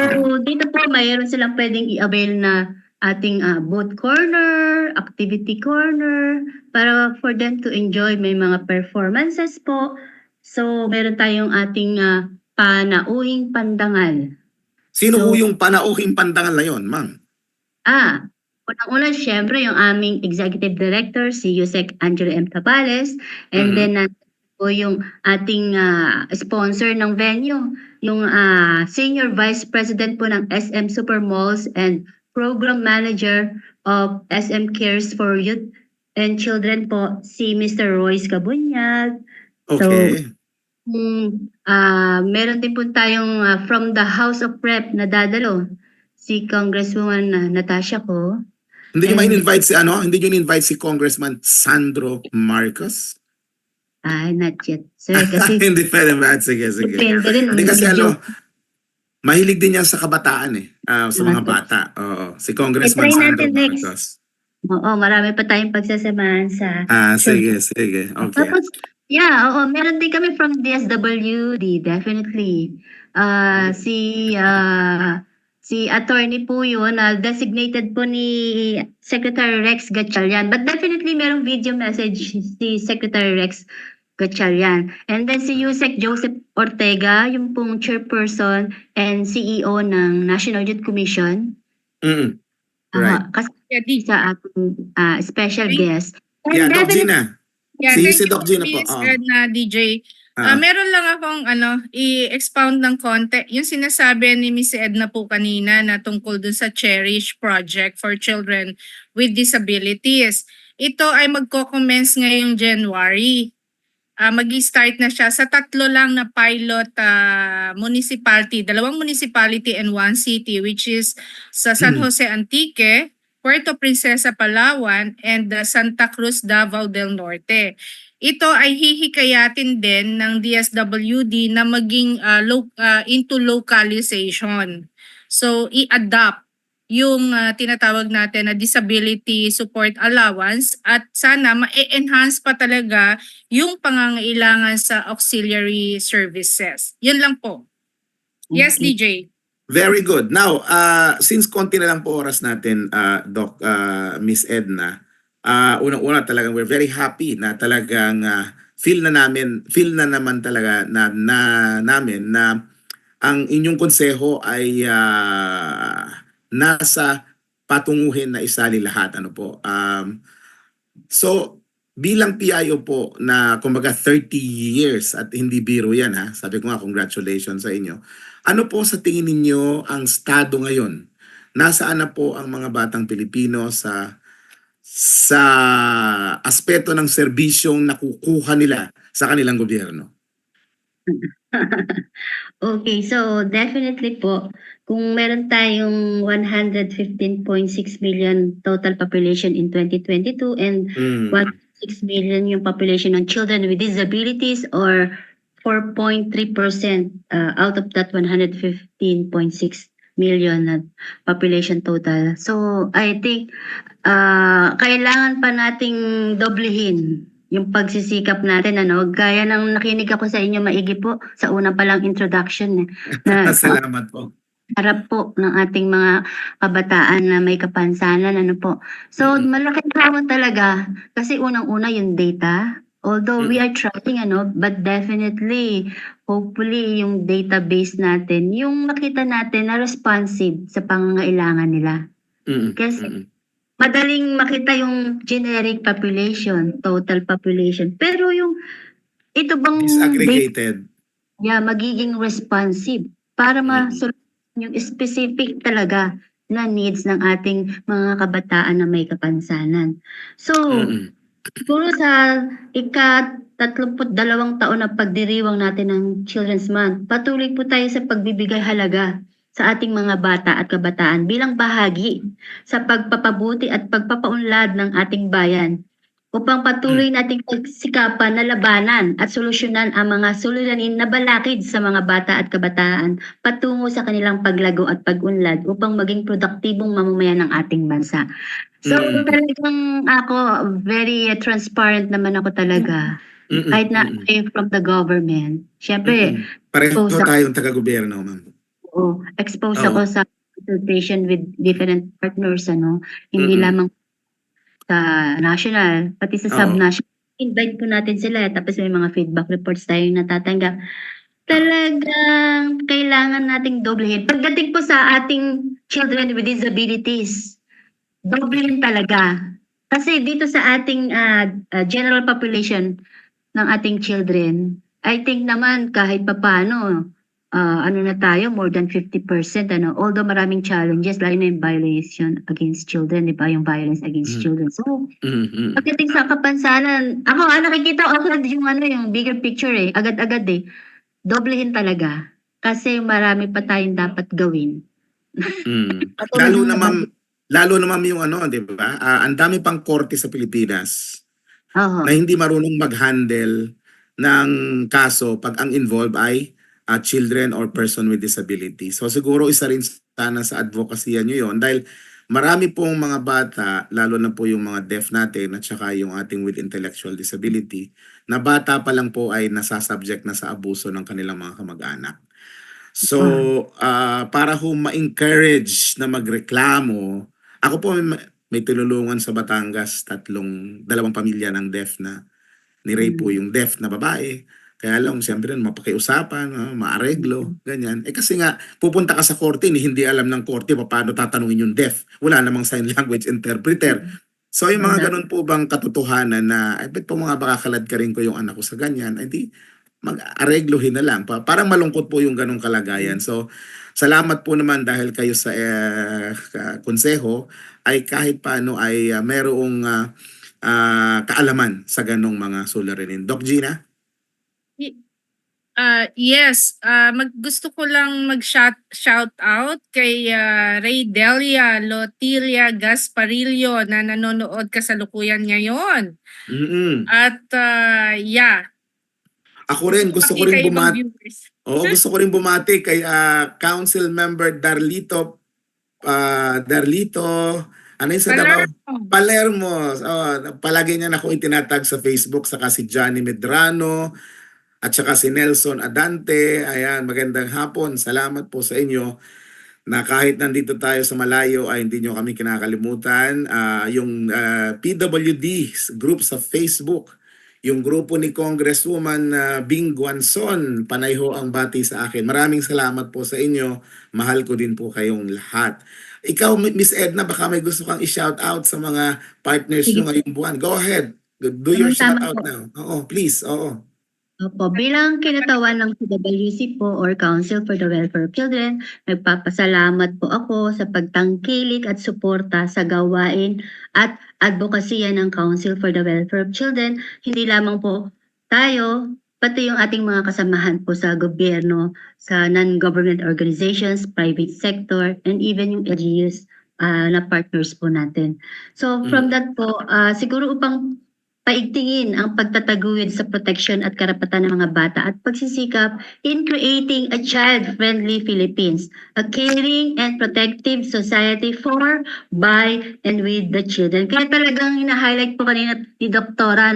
dito po mayroon silang pwedeng i-avail na ating booth corner, activity corner, para for them to enjoy. May mga performances po. So, meron tayong ating panauhing pandangal. Sino So, po yung panauhing pandangal na yon, ma'am? Unang-una, syempre, yung aming Executive Director, si Yusek Angelo M. Tabales. And then, po yung ating sponsor ng venue, yung Senior Vice President po ng SM Supermalls and Program Manager of SM Cares for Youth and Children po, si Mr. Royce Cabunyag. Okay. Meron din po tayong from the House of Rep na dadalo, si Congresswoman Natasha ko. Hindi niyo ma-invite si Hindi niyo in-invite si Congressman Sandro Marcos? Not yet, sir. Kasi Hindi pwede ba? Sige. depende rin. Hindi kasi mahilig din niya sa kabataan sa mga bata. Oo. Si Congressman I-try Sandro natin next. Marcos. Oo, marami pa tayong pagsasamahan sa Sige, children. sige. Okay. Tapos, yeah, oo, meron din kami from DSWD, definitely. Si attorney po yun, designated po ni Secretary Rex Gatchalian. But definitely merong video message si Secretary Rex Gatchalian. And then si Yusek Joseph Ortega, yung pong chairperson and CEO ng National Youth Commission. Mm. Right. Kasi Eddie. sa ating special Thank- guest. And Yeah, Doc definitely, Gina. Yeah, Si thank you Doc Gina po. Miss Edna, DJ. Ah. Meron lang akong i-expound ng konti. Yung sinasabi ni Miss Edna po kanina na tungkol dun sa Cherish Project for Children with Disabilities. Ito ay magko-commence ngayong January. Mag-start na siya sa 3 lang na pilot municipality, 2 municipality and 1 city, which is sa San Jose Antique, Puerto Princesa, Palawan, and Santa Cruz, Davao del Norte. Ito ay hihikayatin din ng DSWD na maging into localization. So, i-adopt yung tinatawag natin na disability support allowance at sana ma-enhance pa talaga yung pangangailangan sa auxiliary services. Yun lang po. Yes, Okay. DJ. Very good. Now, since konti na lang po oras natin, Doc, Miss Edna, unang-una talagang we're very happy na talagang feel na naman talaga namin na ang inyong konseho ay nasa patunguhin na isali lahat. Ano po? So, bilang PIO po na kumbaga 30 years at hindi biro yan ha, sabi ko nga congratulations sa inyo. Ano po sa tingin ninyo ang estado ngayon? Nasaan na po ang mga batang Pilipino sa aspeto ng serbisyong nakukuha nila sa kanilang gobyerno? Okay, so definitely po, kung meron tayong 115.6 million total population in 2022 and 1.6 million yung population ng children with disabilities or 4.3% out of that 115.6 million na population total. So I think kailangan pa nating doblehin yung pagsisikap natin, gaya ng nakinig ako sa inyo maigi po sa una palang introduction na Salamat po. harap po ng ating mga kabataan na may kapansanan, po. So, malaking hamon talaga kasi unang-una yung data. Although we are trying, but definitely, hopefully, yung database natin, yung makita natin na responsive sa pangangailangan nila. Kasi madaling makita yung generic population, total population. Pero yung ito bang Disaggregated. magiging responsive para ma-solve yung specific talaga na needs ng ating mga kabataan na may kapansanan. So, siguro sa ika-32 taon na pagdiriwang natin ng Children's Month, patuloy po tayo sa pagbibigay halaga sa ating mga bata at kabataan bilang bahagi sa pagpapabuti at pagpapaunlad ng ating bayan upang patuloy nating pagsikapan na labanan at solusyonan ang mga suliranin na balakid sa mga bata at kabataan patungo sa kanilang paglago at pag-unlad upang maging produktibong mamamayan ng ating bansa. So talagang ako, very transparent naman ako talaga. Kahit na from the government. Siyempre, Pareho expose ako, tayong taga-gobyerno, ma'am. expose ako sa consultation with different partners, hindi lamang sa national, pati sa sub-national. Invite po natin sila, tapos may mga feedback reports tayong natatanggap. Talagang kailangan nating doblehin. Pagdating po sa ating children with disabilities, doblehin talaga. Kasi dito sa ating general population ng ating children, I think naman kahit papaano, na tayo, more than 50%, although maraming challenges, lalo na yung violation against children, di ba? Yung violence against children. So, pagdating sa kapansanan, ako nakikita ko agad yung bigger picture agad-agad doblehin talaga. Kasi marami pa tayong dapat gawin. Lalo na ma'am yung di ba? Ang dami pang korte sa Pilipinas Oo. na hindi marunong mag-handle ng kaso pag ang involved ay children or person with disability. So siguro isa rin sana sa advocacy nyo yon dahil marami pong mga bata, lalo na po yung mga deaf natin at saka yung ating with intellectual disability, na bata pa lang po ay nasasubject na sa abuso ng kanilang mga kamag-anak. So, para ho ma-encourage na magreklamo, ako po may tinulungan sa Batangas, dalawang pamilya ng deaf na ni-rape po yung deaf na babae. Kaya lang siyempre mapakiusapan, maareglo, ganyan. Kasi nga pupunta ka sa korte hindi alam ng korte paano tatanungin yung deaf. Wala namang sign language interpreter. So yung mga ganun po bang katotohanan na ay bet po mga bakakalad ka rin ko yung anak ko sa ganyan, ay di mag-areglohin na lang. Parang malungkot po yung ganung kalagayan. So salamat po naman dahil kayo sa konseho ay kahit paano ay merong kaalaman sa ganong mga suliranin. Doc Gina? Yes, gusto ko lang shout out kay Ray Delia Lotilia Gasparillo na nanonood kasalukuyan ngayon. Mm. At yeah, Ako rin, gusto ko rin makita ibang bumati. viewers. Oo, gusto ko rin bumati kay Council Member Darlito, ano yung sa Davao? Palermo. Palagi niya na akong itinatag sa Facebook, saka si Johnny Medrano, at saka si Nelson Adante. Ayan, magandang hapon. Salamat po sa inyo na kahit nandito tayo sa malayo ay hindi nyo kami kinakalimutan. Yung PWD group sa Facebook, yung grupo ni Congresswoman Bing Guanzon, panay ho ang bati sa akin. Maraming salamat po sa inyo. Mahal ko din po kayong lahat. Ikaw, Miss Edna, baka may gusto kang i-shout out sa mga partners Sige nyo ngayong buwan. Go ahead. Do your shout out now. Oo, please. Oo. Opo, bilang kinatawan ng CWC po or Council for the Welfare of Children, nagpapasalamat po ako sa pagtangkilik at suporta sa gawain at advokasya ng Council for the Welfare of Children. Hindi lamang po tayo, pati yung ating mga kasamahan po sa gobyerno, sa non-government organizations, private sector, and even yung LGUs na partners po natin. So from that po, siguro upang paigtingin ang pagtataguyod sa proteksyon at karapatan ng mga bata at pagsisikap in creating a child-friendly Philippines, a caring and protective society for, by, and with the children. Kaya talagang hina-highlight po kanina ni Doktora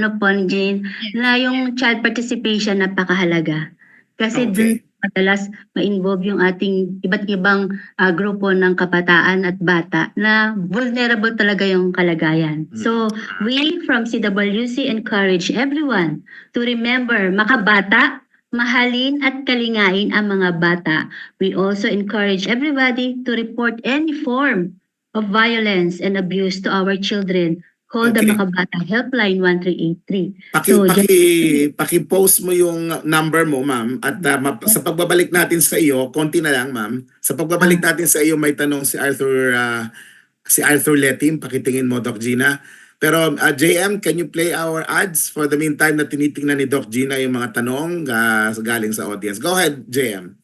Jane na yung child participation napakahalaga. Kasi dun madalas ma-involve yung ating iba't ibang grupo ng kabataan at bata na vulnerable talaga yung kalagayan. So, we from CWC encourage everyone to remember makabata, mahalin at kalingain ang mga bata. We also encourage everybody to report any form of violence and abuse to our children. Call the Okay. Makabata Helpline 1383. Paki-post mo yung number mo, ma'am, at sa pagbabalik natin sa iyo, konti na lang, ma'am. Sa pagbabalik natin sa iyo, may tanong si Arthur Letim, pakitingin mo, Doc Gina. Pero JM, can you play our ads for the meantime na tinitingnan ni Doc Gina yung mga tanong galing sa audience? Go ahead, JM.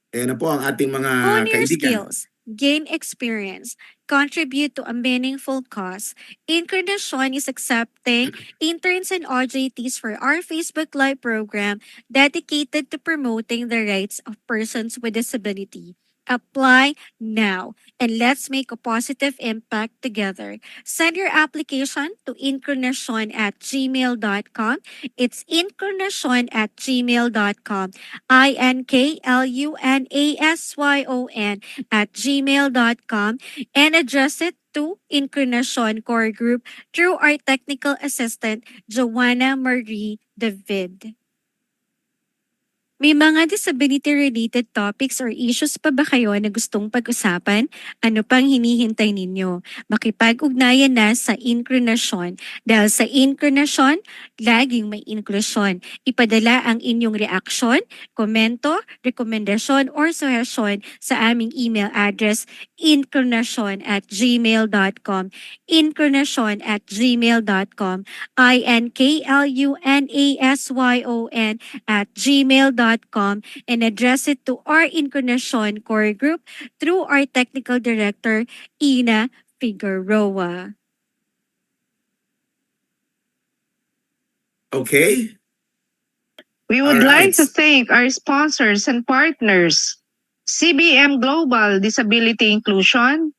Ayan na po ang ating mga Hone your kaibigan. skills, gain experience, contribute to a meaningful cause. Incarnation is accepting interns and OJTs for our Facebook Live program dedicated to promoting the rights of persons with disability. Apply now and let's make a positive impact together. Send your application to incarnation@gmail.com. It's incarnation@gmail.com. INKLUNASYON@gmail.com and address it to Incarnation Core Group through our technical assistant, Joanna Marie David. May mga disability-related topics or issues pa ba kayo na gustong pag-usapan? Ano pang hinihintay ninyo? Makipag-ugnayan na sa Incarnation. Dahil sa Incarnation, laging may inklusyon. Ipadala ang inyong reaksyon, komento, rekomendasyon, or suggestion sa aming email address incarnation@gmail.com incarnation@gmail.com INKLUNASYON@gmail.com and address it to our Incarnation Core Group through our Technical Director, Ina Figueroa. Okay? We would Alright. like to thank our sponsors and partners, CBM Global Disability Inclusion,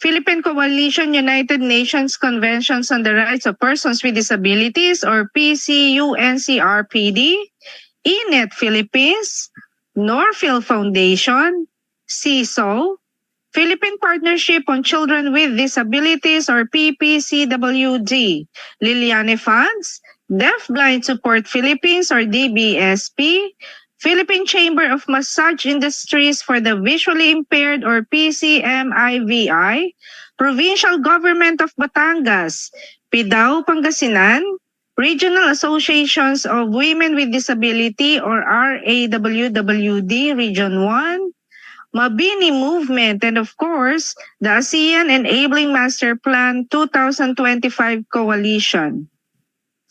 Philippine Coalition United Nations Conventions on the Rights of Persons with Disabilities or PCUNCRPD, ENET Philippines, Norfield Foundation, CISO, Philippine Partnership on Children with Disabilities or PPCWD, Liliane Funds, Deafblind Support Philippines or DBSP, Philippine Chamber of Massage Industries for the Visually Impaired or PCMIVI, Provincial Government of Batangas, PIDAO Pangasinan, Regional Associations of Women with Disability or RAWWD Region 1, Mabini Movement, and of course, the ASEAN Enabling Master Plan 2025 Coalition.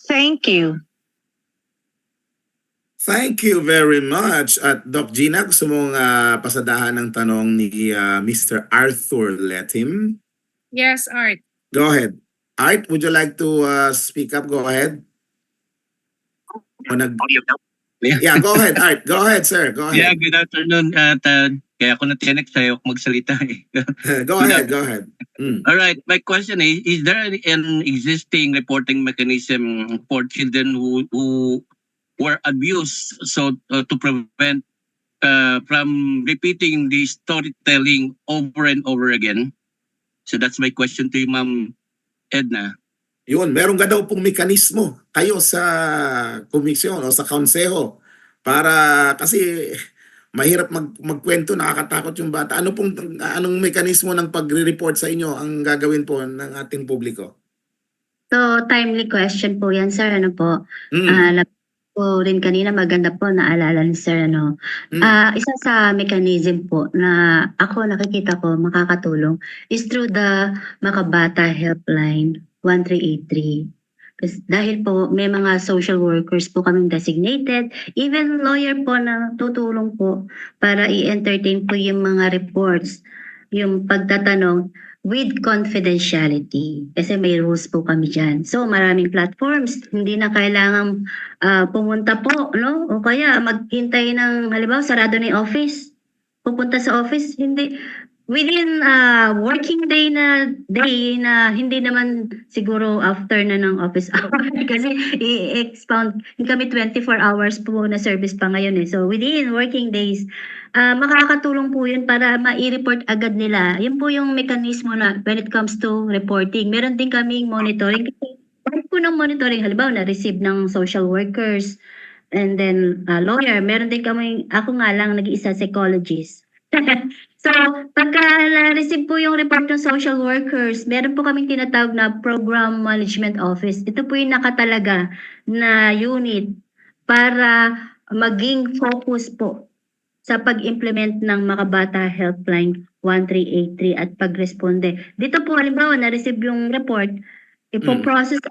Thank you. Thank you very much. At Doc Gina, gusto mong pasadahan ng tanong ni Mr. Arthur Letim? Yes, Art. Go ahead. Art, would you like to speak up? Go ahead. O Yeah, go ahead, Art. Go ahead, sir. Go Yeah, ahead. good afternoon. At kaya ako na-tiyanak sa'yo magsalita eh. Go ahead, go ahead. All right, my question is there an existing reporting mechanism for children who were abused so to prevent from repeating the storytelling over and over again? So that's my question to you, Ma'am Edna. Yun, meron ka daw pong mekanismo kayo sa komisyon o sa konseho para kasi mahirap magkwento, nakakatakot yung bata. Anong mekanismo ng pagre-report sa inyo ang gagawin po ng ating publiko? So, timely question po yan, sir. Ano po? Mm. Po rin kanina, maganda po naalala ni sir. Ano? Isa sa mechanism po na ako nakikita ko makakatulong is through the Makabata Helpline 1383. Kasi dahil po may mga social workers po kaming designated, even lawyer po na tutulong po para i-entertain po yung mga reports, yung pagtatanong with confidentiality. Kasi may rules po kami dyan. So maraming platforms, hindi na kailangan pumunta po, no? O kaya maghintay ng, halimbawa, sarado na yung office. Pupunta sa office, hindi. Within working day na hindi naman siguro after na ng office hour kasi i-expound kami 24 hours po na service pa ngayon eh. So within working days, makakatulong po yun para ma-report agad nila. Yun po yung mekanismo na when it comes to reporting. Meron din kaming monitoring. Part po ng monitoring, halimbawa na-receive ng social workers and then lawyer. Meron din kaming, ako nga lang nag-iisa psychologist. So, pagka na-receive po yung report ng social workers, meron po kaming tinatawag na Program Management Office. Ito po yung nakatalaga na unit para maging focus po sa pag-implement ng Makabata Helpline 1383 at pag-responde. Dito po, halimbawa, na-receive yung report, ipo-process,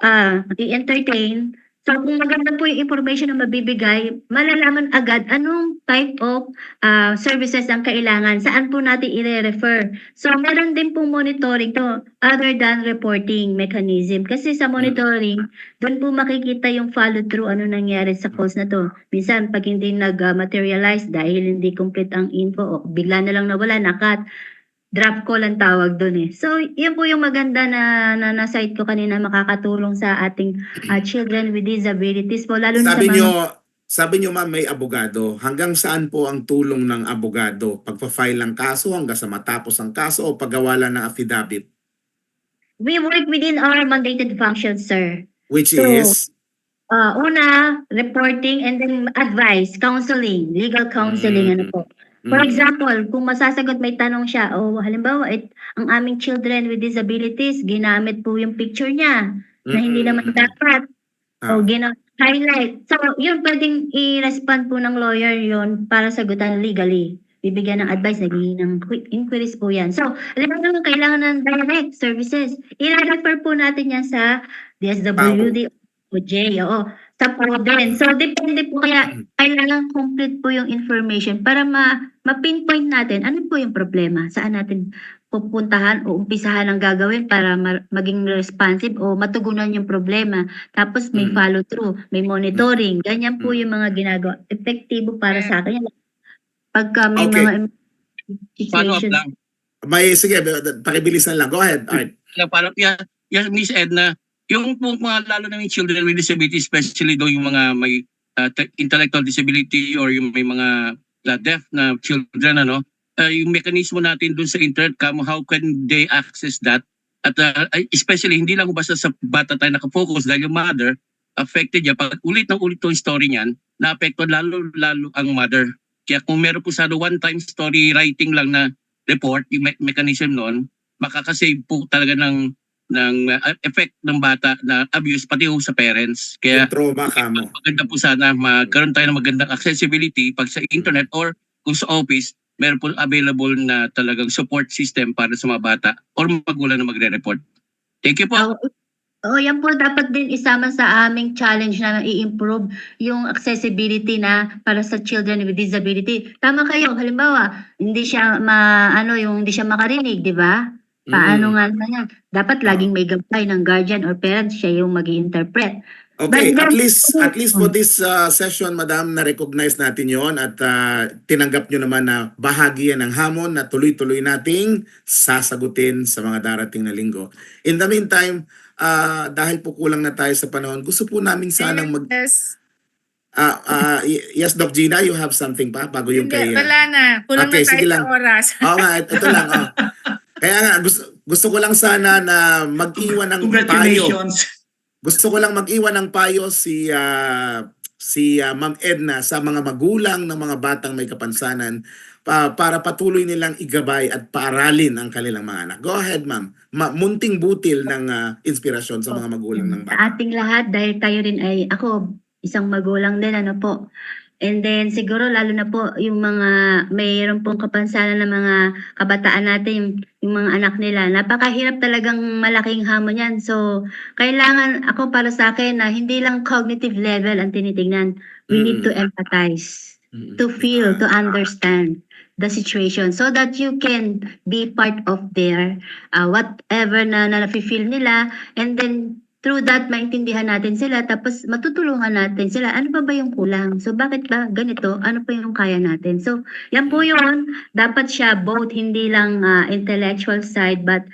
i-entertain. So, kung maganda po yung information na mabibigay, malalaman agad anong type of services ang kailangan, saan po natin i-refer. So, meron din pong monitoring to other than reporting mechanism. Kasi sa monitoring, doon po makikita yung follow-through ano nangyari sa calls na to. Minsan, pag hindi nag-materialize dahil hindi complete ang info, o bigla na lang nawala, nakat, drop call ang tawag doon eh. So, yun po yung maganda na na-cite ko kanina, makakatulong sa ating children with disabilities po. Lalo na sa mga... Sabi nyo ma'am, may abogado. Hanggang saan po ang tulong ng abogado? Pagpa-file ng kaso hanggang sa matapos ang kaso o paggawa lang ng affidavit? We work within our mandated functions, sir. Which So, is? Una, reporting and then advice, counseling, legal counseling, ano po. For example, kung masasagot may tanong siya, o halimbawa, ang aming children with disabilities, ginamit po yung picture niya na hindi naman dapat. O highlight. So, yun pwedeng i-respond po ng lawyer yun para sagutan legally. Bibigyan ng advice, naging ng quick inquiries po yan. So, alam mo kailangan ng direct services. I-refer po natin yan sa DSWD o J. Oo. sa din. So, depende po kaya kailangan complete po yung information para ma-pinpoint natin ano po yung problema, saan natin pupuntahan o umpisahan ang gagawin para maging responsive o matugunan yung problema. Tapos may Mm. follow through, may monitoring. Ganyan po yung mga ginagawa. Epektibo para sa akin. Pagka may Okay. mga Follow up situation. lang. Sige, pakibilisan lang. Go ahead, Art. Parang Miss Edna, yung mga lalo na yung children with disability, especially do yung mga may intellectual disability or yung may mga deaf na children, yung mekanismo natin dun sa internet, how can they access that? At especially, hindi lang basta sa bata tayo nakafocus dahil yung mother, affected niya. Pag ulit ng ulit yung story niyan, naapektuhan lalo ang mother. Kaya kung meron po sana one-time story writing lang na report, yung mechanism noon, makakasave po talaga ng effect ng bata na abuse pati sa parents. Kaya Yung trauma ka mo. maganda po sana magkaroon tayo ng magandang accessibility pag sa internet or kung sa office, meron po available na talagang support system para sa mga bata or magulang na magre-report. Thank you po. Yan po dapat din isama sa aming challenge na i-improve yung accessibility na para sa children with disability. Tama kayo, halimbawa, hindi siya hindi siya makarinig, di ba? Paano nga naman yan? Dapat laging may gabay ng guardian or parent, siya yung mag-i-interpret. Okay, But at then- least for this session, madam, na-recognize natin yon at tinanggap nyo naman na bahagi yan ng hamon na tuloy-tuloy nating sasagutin sa mga darating na linggo. In the meantime, dahil po kulang na tayo sa panahon, gusto po namin sanang Yes. yes, Doc Gina, you have something pa bago yung Hindi, kay... wala na. Kulang Okay, na tayo sige lang. sa oras. Oo nga, ito lang. Kaya nga, gusto ko lang sana na mag-iwan ng payo. Congratulations. Gusto ko lang mag-iwan ng payo si Ma'am Edna sa mga magulang ng mga batang may kapansanan para patuloy nilang igabay at paaralin ang kanilang mga anak. Go ahead, ma'am. Munting butil ng inspirasyon sa mga magulang ng Sa bata. ating lahat, dahil tayo rin ako, isang magulang din, po. And then, siguro, lalo na po, yung mga, mayroon pong kapansanan ng mga kabataan natin, yung mga anak nila, napakahirap talagang malaking hamon yan. So, kailangan, ako para sa akin, na hindi lang cognitive level ang tinitingnan. We need to empathize, to feel, to understand the situation so that you can be part of their whatever na nafe-feel nila, and then through that maintindihan natin sila, tapos matutulungan natin sila ano ba yung kulang, so bakit ba ganito, ano pa yung kaya natin. So yan po yun, dapat siya both hindi lang intellectual side but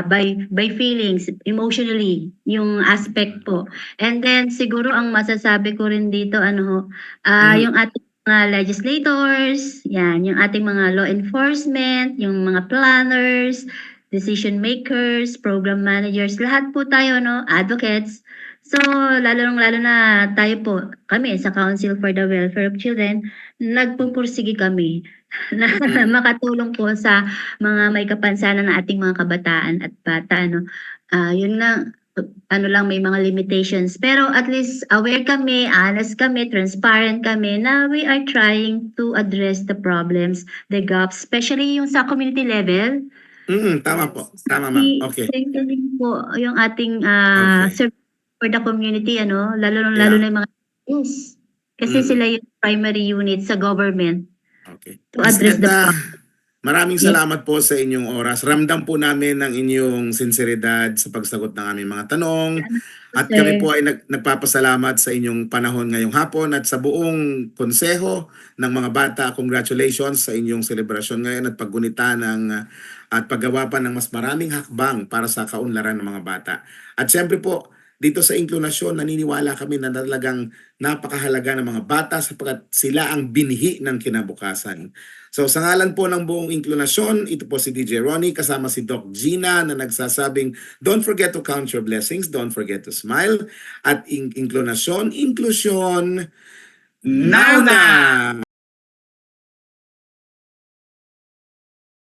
by feelings, emotionally, yung aspect po. And then siguro ang masasabi ko rin dito yung ating mga legislators, yan, yung ating mga law enforcement, yung mga planners, decision makers, program managers, lahat po tayo, advocates. So, lalo na tayo po, kami sa Council for the Welfare of Children, nagpupursige kami na makatulong po sa mga may kapansanan ng ating mga kabataan at bata. Yun na, lang may mga limitations. Pero at least aware kami, honest kami, transparent kami na we are trying to address the problems, the gaps, especially yung sa community level. Tama po. Tama, ma'am. Okay. Strengthening po yung ating Okay. service for the community, lalo Yeah. na yung mga youth. Kasi sila yung primary unit sa government Okay. to Miss address the Edna, problem. maraming Yes. salamat po sa inyong oras. Ramdam po namin ang inyong sinseridad sa pagsagot ng aming mga tanong. At sir. kami po ay nagpapasalamat sa inyong panahon ngayong hapon at sa buong konseho ng mga bata. Congratulations sa inyong selebrasyon ngayon at paggunita at paggawa pa ng mas maraming hakbang para sa kaunlaran ng mga bata. At siyempre po, dito sa Inklusyon, naniniwala kami na talagang napakahalaga ng mga bata sapagkat sila ang binhi ng kinabukasan. So sa ngalan po ng buong Inklusyon, ito po si DJ Ronnie kasama si Doc Gina na nagsasabing, don't forget to count your blessings, don't forget to smile. At Inklusyon, now na!